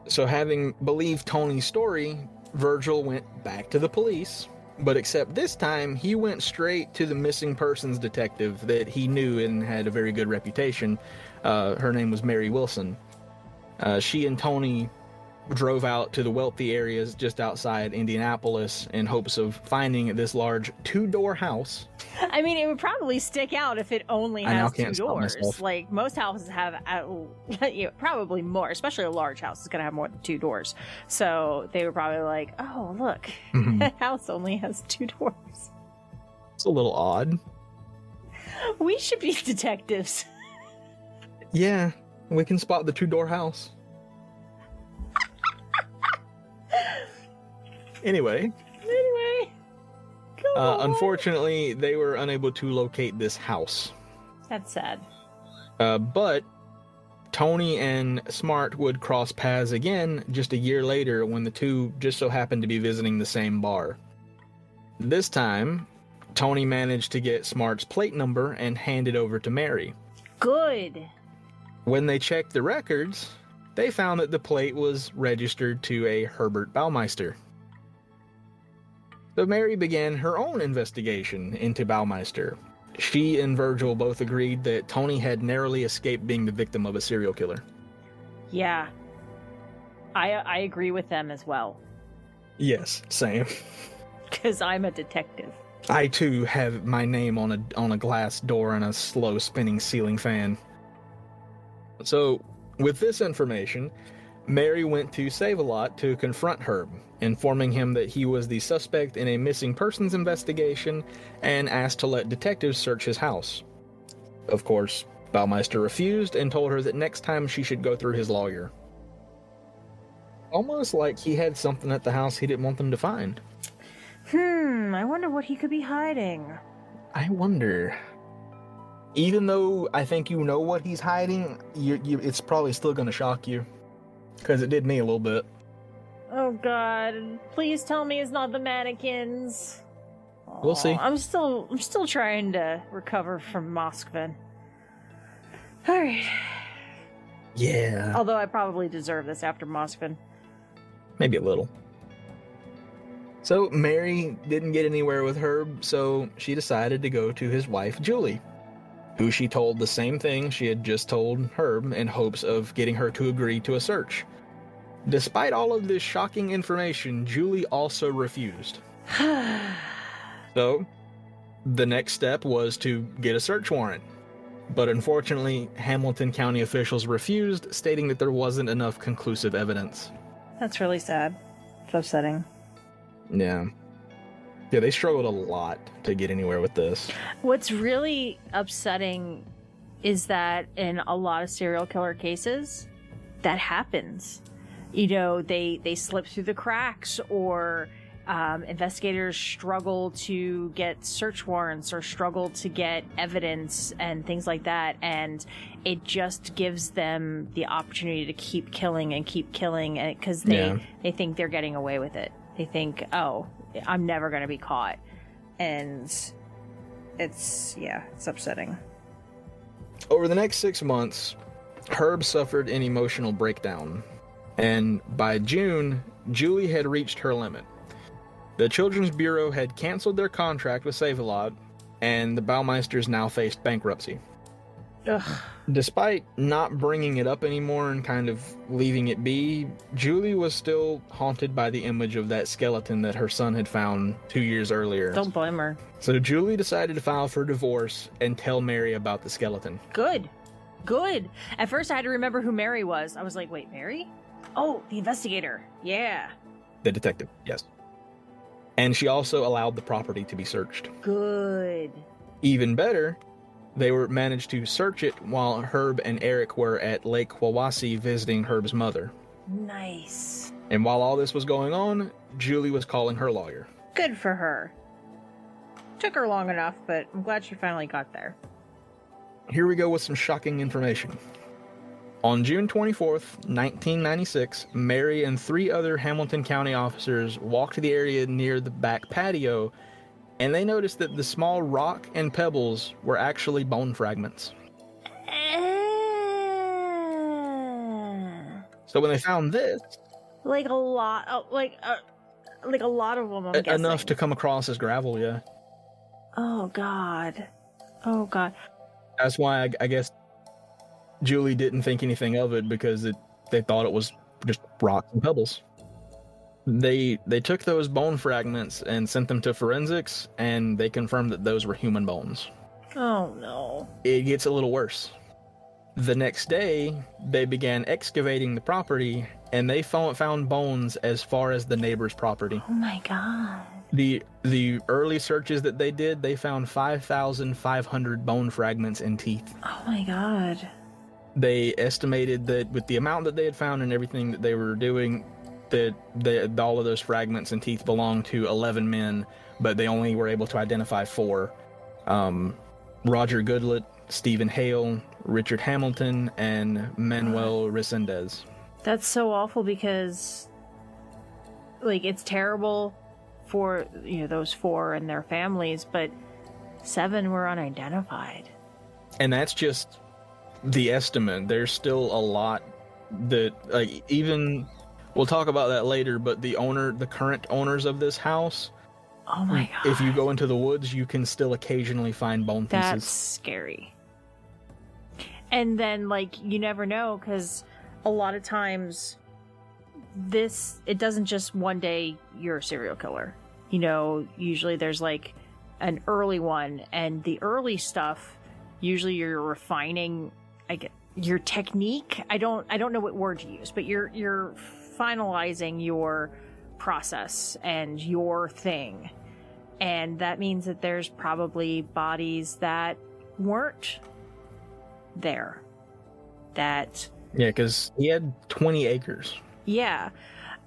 So having believed Tony's story, Virgil went back to the police, but except this time, he went straight to the missing persons detective that he knew and had a very good reputation. Her name was Mary Wilson. She and Tony drove out to the wealthy areas just outside Indianapolis in hopes of finding this large 2-door house. I mean, it would probably stick out if it only has 2 doors. Myself. Like, most houses have, probably more, especially a large house is going to have more than 2 doors. So they were probably like, oh, look, that house only has 2 doors. It's a little odd. We should be detectives. Yeah, we can spot the 2-door house. Anyway, unfortunately, they were unable to locate this house. That's sad. But Tony and Smart would cross paths again just a year later when the two just so happened to be visiting the same bar. This time, Tony managed to get Smart's plate number and hand it over to Mary. Good. When they checked the records, they found that the plate was registered to a Herbert Baumeister. So Mary began her own investigation into Baumeister. She and Virgil both agreed that Tony had narrowly escaped being the victim of a serial killer. Yeah. I agree with them as well. Yes, same. Because I'm a detective. I too have my name on a glass door and a slow spinning ceiling fan. So, with this information, Mary went to Save-A-Lot to confront Herb, informing him that he was the suspect in a missing persons investigation and asked to let detectives search his house. Of course, Baumeister refused and told her that next time she should go through his lawyer. Almost like he had something at the house he didn't want them to find. I wonder what he could be hiding. I wonder. Even though I think you know what he's hiding, it's probably still going to shock you. Because it did me a little bit. Oh god, please tell me it's not the mannequins. We'll see. I'm still trying to recover from Moskvin. Alright. Yeah. Although I probably deserve this after Moskvin. Maybe a little. So Mary didn't get anywhere with Herb, so she decided to go to his wife, Julie, who she told the same thing she had just told Herb in hopes of getting her to agree to a search. Despite all of this shocking information, Julie also refused. So, the next step was to get a search warrant. But unfortunately, Hamilton County officials refused, stating that there wasn't enough conclusive evidence. That's really sad. It's upsetting. Yeah. Yeah, they struggled a lot to get anywhere with this. What's really upsetting is that in a lot of serial killer cases, that happens. You know, they slip through the cracks, or investigators struggle to get search warrants or struggle to get evidence and things like that, and it just gives them the opportunity to keep killing because they think they're getting away with it. They think, oh, I'm never going to be caught. And it's upsetting. Over the next 6 months, Herb suffered an emotional breakdown. And by June, Julie had reached her limit. The Children's Bureau had canceled their contract with Save-A-Lot, and the Baumeisters now faced bankruptcy. Ugh. Despite not bringing it up anymore and kind of leaving it be, Julie was still haunted by the image of that skeleton that her son had found 2 years earlier. Don't blame her. So Julie decided to file for divorce and tell Mary about the skeleton. Good. At first I had to remember who Mary was. I was like, wait, Mary? Oh, the investigator. Yeah. The detective, yes. And she also allowed the property to be searched. Good. Even better, they managed to search it while Herb and Eric were at Lake Wawasee visiting Herb's mother. Nice. And while all this was going on, Julie was calling her lawyer. Good for her. Took her long enough, but I'm glad she finally got there. here we go with some shocking information. On June 24th, 1996, Mary and 3 other Hamilton County officers walked to the area near the back patio, and they noticed that the small rock and pebbles were actually bone fragments. So when they found this, like a lot of them, I'm guessing. Enough to come across as gravel, yeah. Oh God. That's why I guess Julie didn't think anything of it, because they thought it was just rocks and pebbles. They took those bone fragments and sent them to forensics, and they confirmed that those were human bones. Oh no. It gets a little worse. The next day, they began excavating the property, and they found bones as far as the neighbor's property. Oh my God. The early searches that they did, they found 5,500 bone fragments and teeth. Oh my God. They estimated that with the amount that they had found and everything that they were doing, that all of those fragments and teeth belonged to 11 men, but they only were able to identify 4. Roger Goodlett, Stephen Hale, Richard Hamilton, and Manuel Resendez. That's so awful, because like, it's terrible for, those 4 and their families, but 7 were unidentified. And that's just the estimate. There's still a lot that, like, even, we'll talk about that later, but the current owners of this house, oh my God, if you go into the woods, you can still occasionally find bone pieces. That's scary. And then, like, you never know, because a lot of times it doesn't just one day you're a serial killer. Usually there's like an early one, and the early stuff, usually you're refining your technique. I don't know what word to use, but you're finalizing your process and your thing. And that means that there's probably bodies that weren't there. Yeah, because he had 20 acres. Yeah.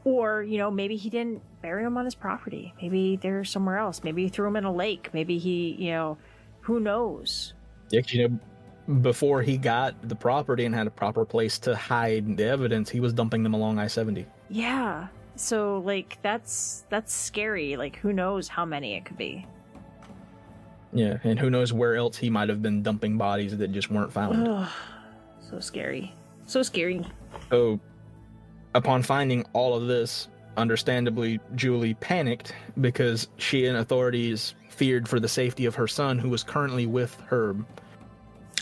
Or, maybe he didn't bury them on his property. Maybe they're somewhere else. Maybe he threw them in a lake. Maybe he, who knows? Yeah, before he got the property and had a proper place to hide the evidence, he was dumping them along I-70. Yeah. So, like, that's scary. Like, who knows how many it could be? Yeah, and who knows where else he might have been dumping bodies that just weren't found. Ugh, so scary. So scary. So, upon finding all of this, understandably, Julie panicked because she and authorities feared for the safety of her son, who was currently with Herb.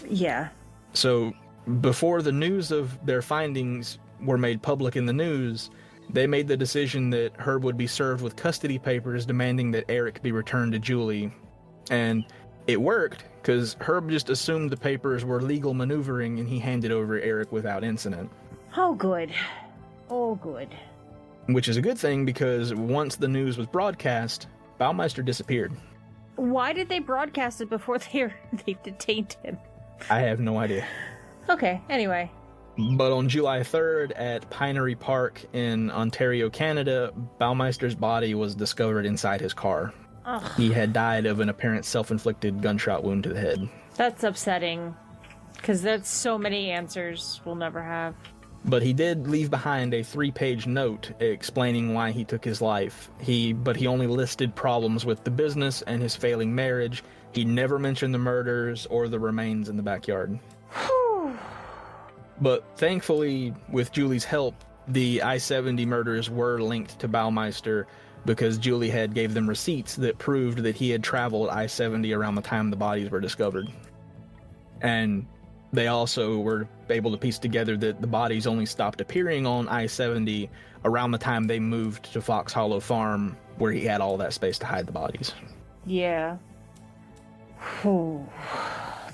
Yeah. So, before the news of their findings were made public in the news, they made the decision that Herb would be served with custody papers demanding that Eric be returned to Julie. And it worked, because Herb just assumed the papers were legal maneuvering, and he handed over Eric without incident. Oh, good. Oh, good. Which is a good thing, because once the news was broadcast, Baumeister disappeared. Why did they broadcast it before they detained him? I have no idea. Okay, anyway. But on July 3rd at Pinery Park in Ontario, Canada, Baumeister's body was discovered inside his car. Ugh. He had died of an apparent self-inflicted gunshot wound to the head. That's upsetting, because that's so many answers we'll never have. But he did leave behind a 3-page note explaining why he took his life. But he only listed problems with the business and his failing marriage. He never mentioned the murders or the remains in the backyard. Whew. But thankfully, with Julie's help, the I-70 murders were linked to Baumeister, because Julie had gave them receipts that proved that he had traveled I-70 around the time the bodies were discovered. And they also were able to piece together that the bodies only stopped appearing on I-70 around the time they moved to Fox Hollow Farm, where he had all that space to hide the bodies. Yeah. Whew.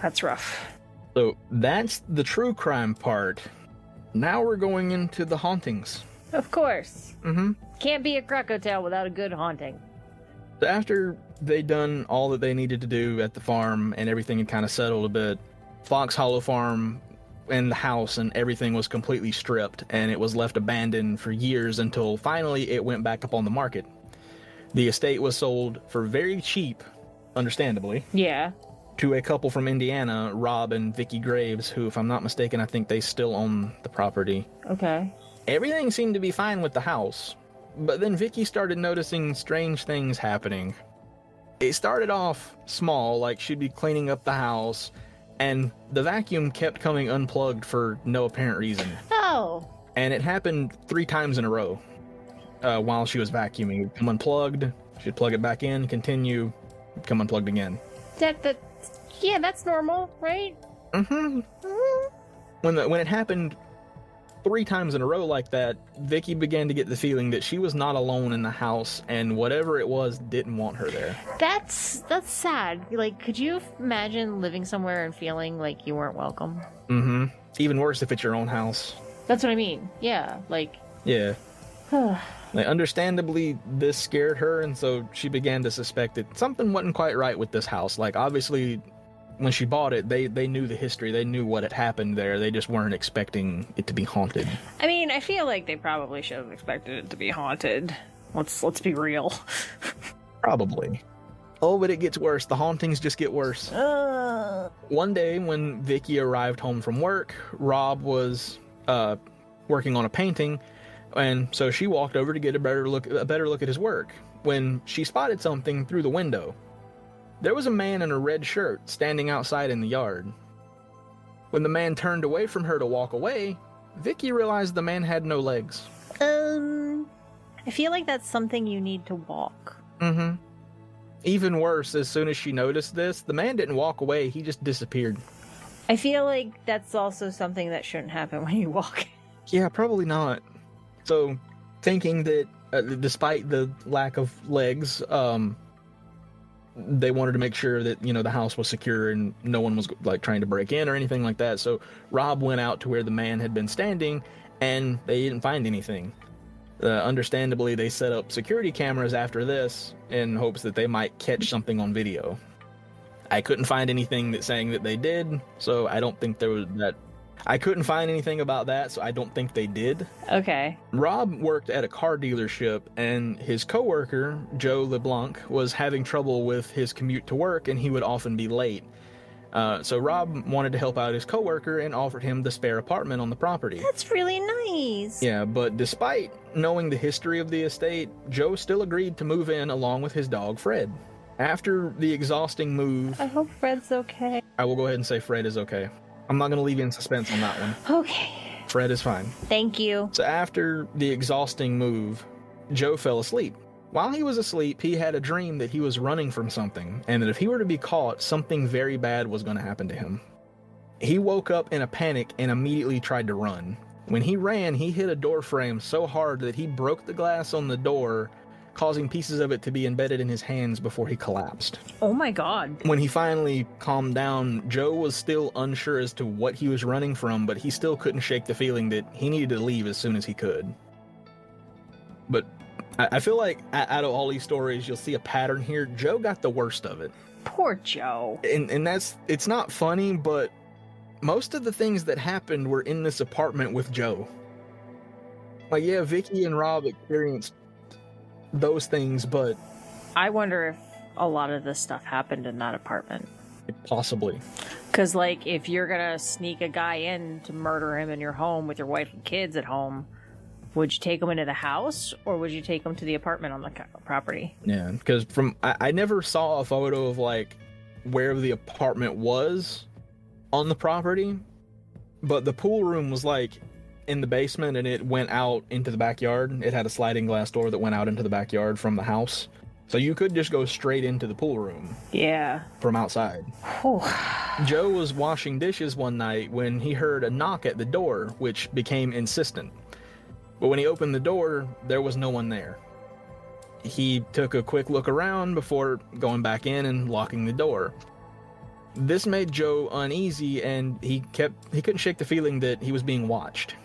That's rough. So that's the true crime part. Now we're going into the hauntings. Of course. Mm-hmm. Can't be a Krakow tale without a good haunting. So after they'd done all that they needed to do at the farm and everything had kind of settled a bit, Fox Hollow Farm and the house and everything was completely stripped, and it was left abandoned for years until finally it went back up on the market. The estate was sold for very cheap, understandably. Yeah. to a couple from Indiana, Rob and Vicky Graves, who, if I'm not mistaken, I think they still own the property. Okay. Everything seemed to be fine with the house, but then Vicky started noticing strange things happening. It started off small, like she'd be cleaning up the house, and the vacuum kept coming unplugged for no apparent reason. Oh. And it happened 3 times in a row while she was vacuuming. It'd come unplugged, she'd plug it back in, continue, come unplugged again. Yeah, that's normal, right? Mm-hmm. When it happened 3 times in a row like that, Vicky began to get the feeling that she was not alone in the house, and whatever it was didn't want her there. That's sad. Like, could you imagine living somewhere and feeling like you weren't welcome? Mm-hmm. Even worse if it's your own house. That's what I mean. Yeah, like... Yeah. Like, understandably, this scared her, and so she began to suspect that something wasn't quite right with this house. Like, obviously, when she bought it, they knew the history, they knew what had happened there, they just weren't expecting it to be haunted. I mean, I feel like they probably should have expected it to be haunted. Let's be real. Probably. Oh, but it gets worse. The hauntings just get worse. One day, when Vicky arrived home from work, Rob was working on a painting, and so she walked over to get a better look at his work, when she spotted something through the window. There was a man in a red shirt standing outside in the yard. When the man turned away from her to walk away, Vicky realized the man had no legs. I feel like that's something you need to walk. Mm-hmm. Even worse, as soon as she noticed this, the man didn't walk away, he just disappeared. I feel like that's also something that shouldn't happen when you walk. Yeah, probably not. So, thinking that despite the lack of legs, they wanted to make sure that, the house was secure and no one was like trying to break in or anything like that. So Rob went out to where the man had been standing, and they didn't find anything. Understandably, they set up security cameras after this in hopes that they might catch something on video. I couldn't find anything saying that they did, so I don't think there was that. I couldn't find anything about that, so I don't think they did. Okay. Rob worked at a car dealership, and his coworker, Joe LeBlanc, was having trouble with his commute to work, and he would often be late. So Rob wanted to help out his coworker and offered him the spare apartment on the property. That's really nice. Yeah, but despite knowing the history of the estate, Joe still agreed to move in along with his dog, Fred. After the exhausting move... I hope Fred's okay. I will go ahead and say Fred is okay. I'm not going to leave you in suspense on that one. Okay. Fred is fine. Thank you. So after the exhausting move, Joe fell asleep. While he was asleep, he had a dream that he was running from something, and that if he were to be caught, something very bad was going to happen to him. He woke up in a panic and immediately tried to run. When he ran, he hit a door frame so hard that he broke the glass on the door, causing pieces of it to be embedded in his hands before he collapsed. Oh my god. When he finally calmed down, Joe was still unsure as to what he was running from, but he still couldn't shake the feeling that he needed to leave as soon as he could. But I feel like out of all these stories, you'll see a pattern here. Joe got the worst of it. Poor Joe. And it's not funny, but most of the things that happened were in this apartment with Joe. Like, yeah, Vicky and Rob experienced those things, but I wonder if a lot of this stuff happened in that apartment. Possibly. Because, like, if you're gonna sneak a guy in to murder him in your home with your wife and kids at home, would you take him into the house, or would you take him to the apartment on the property? Yeah, because I never saw a photo of, like, where the apartment was on the property, but the pool room was, like, in the basement, and it went out into the backyard. It had a sliding glass door that went out into the backyard from the house. So you could just go straight into the pool room. Yeah. From outside. Whew. Joe was washing dishes one night when he heard a knock at the door, which became insistent. But when he opened the door, there was no one there. He took a quick look around before going back in and locking the door. This made Joe uneasy, and he couldn't shake the feeling that he was being watched.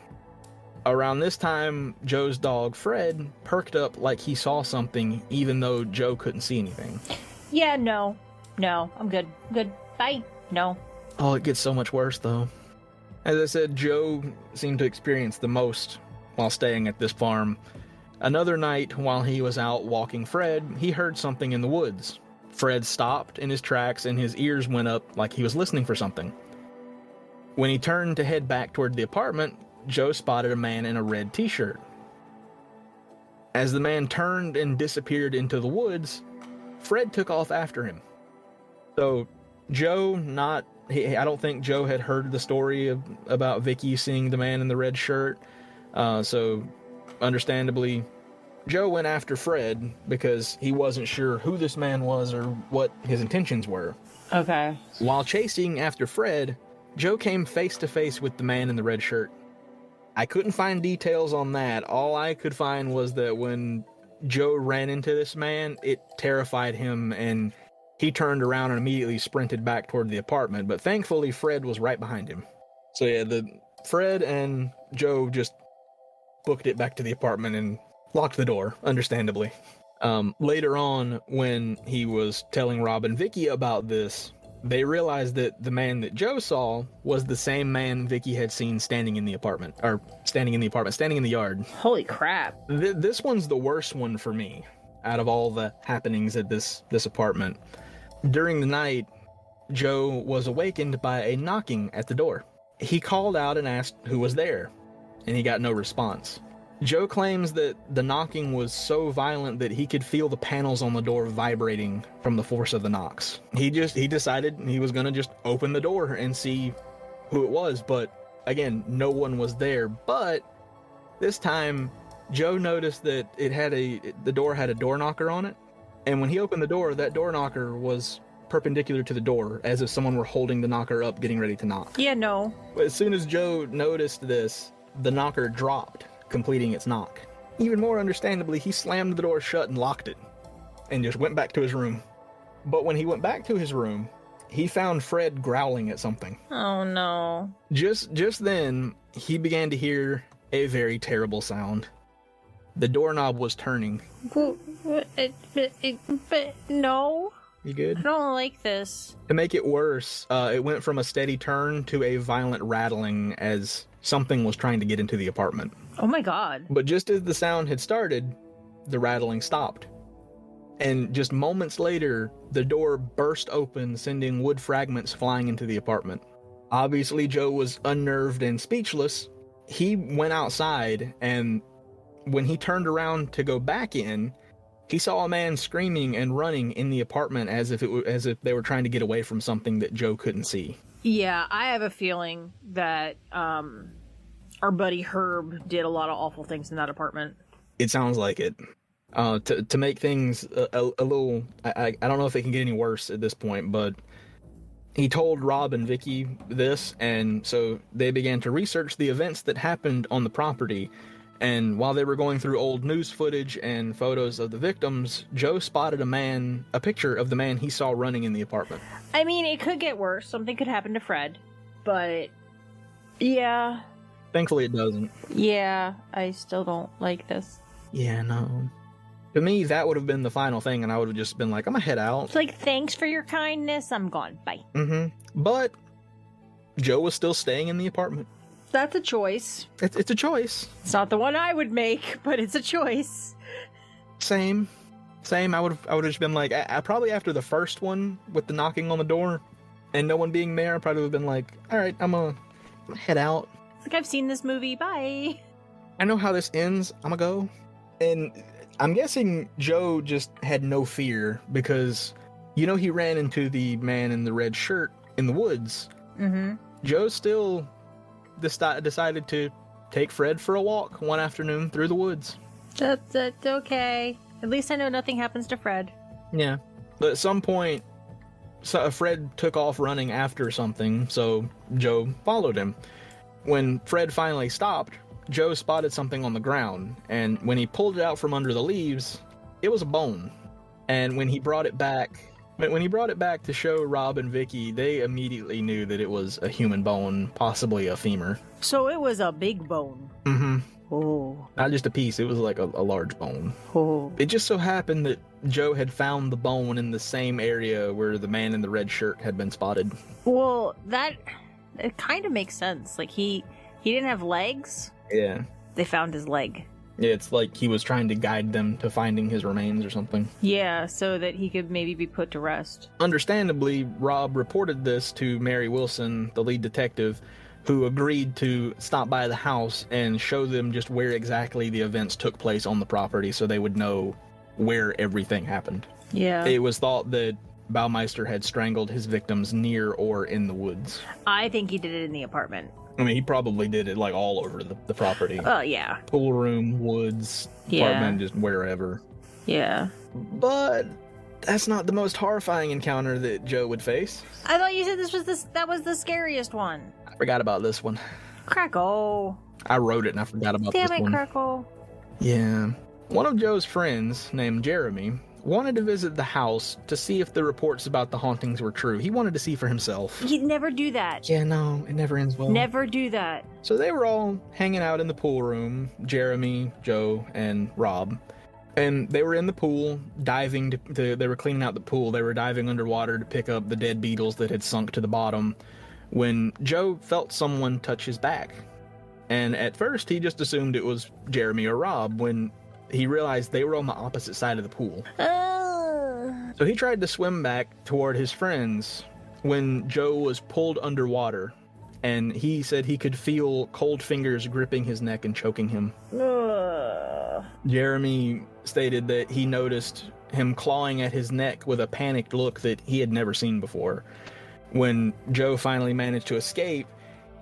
Around this time, Joe's dog, Fred, perked up like he saw something, even though Joe couldn't see anything. Yeah, no, I'm good. Bye. No. Oh, it gets so much worse, though. As I said, Joe seemed to experience the most while staying at this farm. Another night, while he was out walking Fred, he heard something in the woods. Fred stopped in his tracks and his ears went up like he was listening for something. When he turned to head back toward the apartment, Joe spotted a man in a red t-shirt. As the man turned and disappeared into the woods, Fred took off after him. So I don't think Joe had heard the story about Vicky seeing the man in the red shirt. So understandably, Joe went after Fred because he wasn't sure who this man was or what his intentions were. Okay. While chasing after Fred, Joe came face to face with the man in the red shirt. I couldn't find details on that. All I could find was that when Joe ran into this man, it terrified him and he turned around and immediately sprinted back toward the apartment. But thankfully, Fred was right behind him. So yeah, Fred and Joe just booked it back to the apartment and locked the door, understandably. Later on, when he was telling Rob and Vicky about this, they realized that the man that Joe saw was the same man Vicky had seen standing in the yard. Holy crap. This one's the worst one for me out of all the happenings at this apartment. During the night, Joe was awakened by a knocking at the door. He called out and asked who was there, and he got no response. Joe claims that the knocking was so violent that he could feel the panels on the door vibrating from the force of the knocks. He decided he was going to just open the door and see who it was, but again, no one was there. But this time, Joe noticed that the door had a door knocker on it, and when he opened the door, that door knocker was perpendicular to the door, as if someone were holding the knocker up, getting ready to knock. Yeah, no. But as soon as Joe noticed this, the knocker dropped, completing its knock. Even more understandably, he slammed the door shut and locked it, and just went back to his room. But when he went back to his room, he found Fred growling at something. Oh no. Just then, he began to hear a very terrible sound. The doorknob was turning. But no. You good? I don't like this. To make it worse, it went from a steady turn to a violent rattling as something was trying to get into the apartment. Oh my god. But just as the sound had started, the rattling stopped. And just moments later, the door burst open, sending wood fragments flying into the apartment. Obviously, Joe was unnerved and speechless. He went outside, and when he turned around to go back in, he saw a man screaming and running in the apartment as if they were trying to get away from something that Joe couldn't see. Yeah, I have a feeling that our buddy Herb did a lot of awful things in that apartment. It sounds like it. To make things a little... I don't know if it can get any worse at this point, but he told Rob and Vicky this, and so they began to research the events that happened on the property. And while they were going through old news footage and photos of the victims, Joe spotted a picture of the man he saw running in the apartment. I mean, it could get worse. Something could happen to Fred. But, yeah. Thankfully, it doesn't. Yeah, I still don't like this. Yeah, no. To me, that would have been the final thing, and I would have just been like, I'm gonna head out. It's like, thanks for your kindness, I'm gone. Bye. Mm-hmm. But Joe was still staying in the apartment. That's a choice. It's a choice. It's not the one I would make, but it's a choice. Same. I would have just been like, I probably after the first one with the knocking on the door and no one being there, I probably would have been like, all right, I'm gonna head out. It's like, I've seen this movie. Bye. I know how this ends. I'm gonna go. And I'm guessing Joe just had no fear because, he ran into the man in the red shirt in the woods. Mm-hmm. Joe still decided to take Fred for a walk one afternoon through the woods. That's okay. At least I know nothing happens to Fred. Yeah. But at some point, Fred took off running after something, so Joe followed him. When Fred finally stopped, Joe spotted something on the ground, and when he pulled it out from under the leaves, it was a bone. And when he brought it back to show Rob and Vicky, they immediately knew that it was a human bone, possibly a femur. So it was a big bone. Mm-hmm. Oh. Not just a piece, it was like a large bone. Oh. It just so happened that Joe had found the bone in the same area where the man in the red shirt had been spotted. Well, it kind of makes sense. Like, he didn't have legs. Yeah. They found his leg. It's like he was trying to guide them to finding his remains or something. Yeah, so that he could maybe be put to rest. Understandably, Rob reported this to Mary Wilson, the lead detective, who agreed to stop by the house and show them just where exactly the events took place on the property so they would know where everything happened. Yeah. It was thought that Baumeister had strangled his victims near or in the woods. I think he did it in the apartment. I mean, he probably did it like all over the property. Oh, yeah. Pool room, woods, apartment, just wherever. Yeah. But that's not the most horrifying encounter that Joe would face. I thought you said that was the scariest one. I forgot about this one. Crackle. I wrote it and I forgot about this one. Damn it, Crackle. Yeah. One of Joe's friends, named Jeremy, wanted to visit the house to see if the reports about the hauntings were true. He wanted to see for himself. He'd never do that. Yeah, no, it never ends well. Never do that. So they were all hanging out in the pool room, Jeremy, Joe, and Rob. And they were in the pool, diving they were cleaning out the pool. They were diving underwater to pick up the dead beetles that had sunk to the bottom when Joe felt someone touch his back. And at first he just assumed it was Jeremy or Rob when he realized they were on the opposite side of the pool. So he tried to swim back toward his friends when Joe was pulled underwater, and he said he could feel cold fingers gripping his neck and choking him. Jeremy stated that he noticed him clawing at his neck with a panicked look that he had never seen before. When Joe finally managed to escape,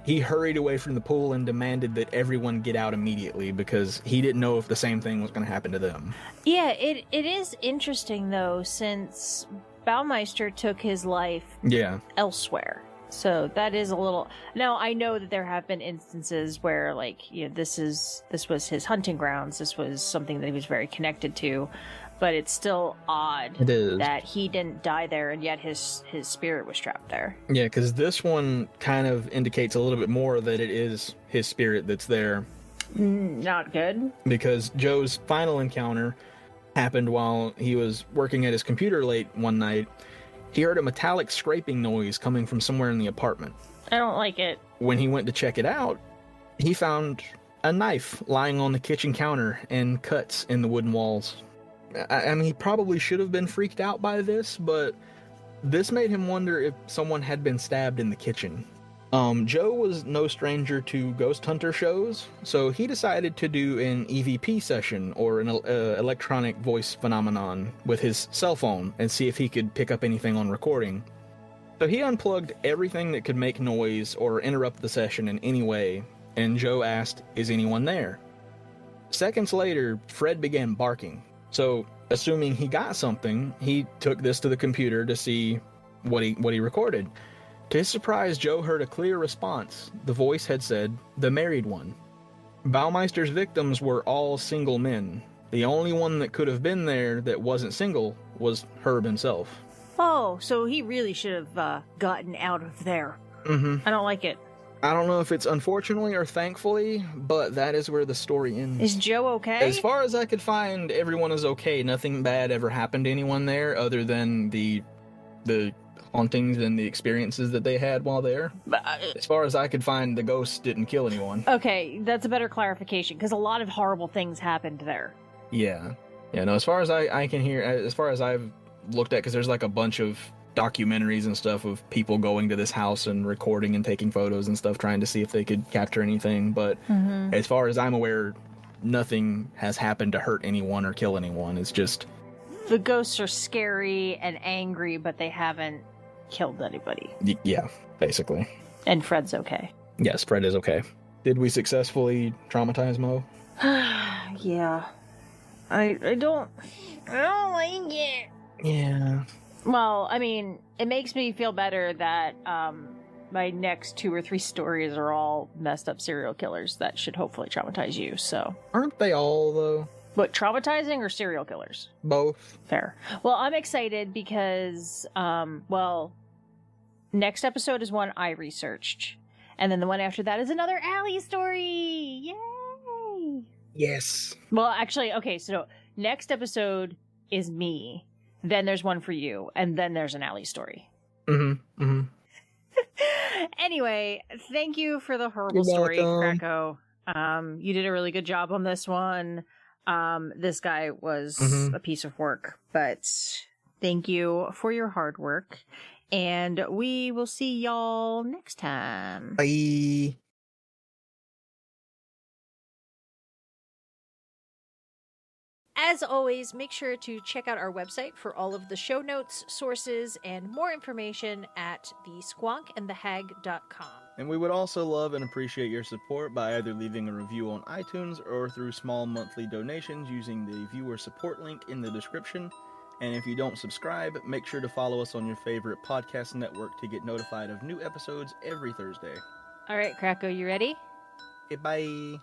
he hurried away from the pool and demanded that everyone get out immediately because he didn't know if the same thing was going to happen to them. Yeah, it is interesting, though, since Baumeister took his life elsewhere. So that is a little... Now, I know that there have been instances where, like, you know, this was his hunting grounds. This was something that he was very connected to. But it's still odd that he didn't die there, and yet his spirit was trapped there. Yeah, because this one kind of indicates a little bit more that it is his spirit that's there. Not good. Because Joe's final encounter happened while he was working at his computer late one night. He heard a metallic scraping noise coming from somewhere in the apartment. I don't like it. When he went to check it out, he found a knife lying on the kitchen counter and cuts in the wooden walls. I mean, he probably should have been freaked out by this, but this made him wonder if someone had been stabbed in the kitchen. Joe was no stranger to ghost hunter shows, so he decided to do an EVP session, or an electronic voice phenomenon, with his cell phone and see if he could pick up anything on recording. So he unplugged everything that could make noise or interrupt the session in any way, and Joe asked, "Is anyone there?" Seconds later, Fred began barking. So, assuming he got something, he took this to the computer to see what he recorded. To his surprise, Joe heard a clear response. The voice had said, "The married one." Baumeister's victims were all single men. The only one that could have been there that wasn't single was Herb himself. Oh, so he really should have gotten out of there. Mm-hmm. I don't like it. I don't know if it's unfortunately or thankfully, but that is where the story ends. Is Joe okay? As far as I could find, everyone is okay. Nothing bad ever happened to anyone there other than the hauntings and the experiences that they had while there. As far as I could find, the ghosts didn't kill anyone. Okay, that's a better clarification, because a lot of horrible things happened there. Yeah. Yeah, no, as far as I can hear, as far as I've looked at, because there's like a bunch of documentaries and stuff of people going to this house and recording and taking photos and stuff, trying to see if they could capture anything. But as far as I'm aware, nothing has happened to hurt anyone or kill anyone. It's just... The ghosts are scary and angry, but they haven't killed anybody. Yeah, basically. And Fred's okay. Yes, Fred is okay. Did we successfully traumatize Mo? Yeah. I don't like it. Yeah. Well, I mean, it makes me feel better that my next 2 or 3 stories are all messed up serial killers that should hopefully traumatize you, so... Aren't they all, though? What, traumatizing or serial killers? Both. Fair. Well, I'm excited because, next episode is one I researched. And then the one after that is another Allie story! Yay! Yes. Well, actually, okay, so next episode is me. Then there's one for you, and then there's an Allie story. Mm-hmm. Mm-hmm. Anyway, thank you for the horrible story, Krakow. You did a really good job on this one. This guy was Mhm. a piece of work, but thank you for your hard work. And we will see y'all next time. Bye. As always, make sure to check out our website for all of the show notes, sources, and more information at thesquonkandthehag.com. And we would also love and appreciate your support by either leaving a review on iTunes or through small monthly donations using the viewer support link in the description. And if you don't subscribe, make sure to follow us on your favorite podcast network to get notified of new episodes every Thursday. All right, Krako, you ready? Okay, bye.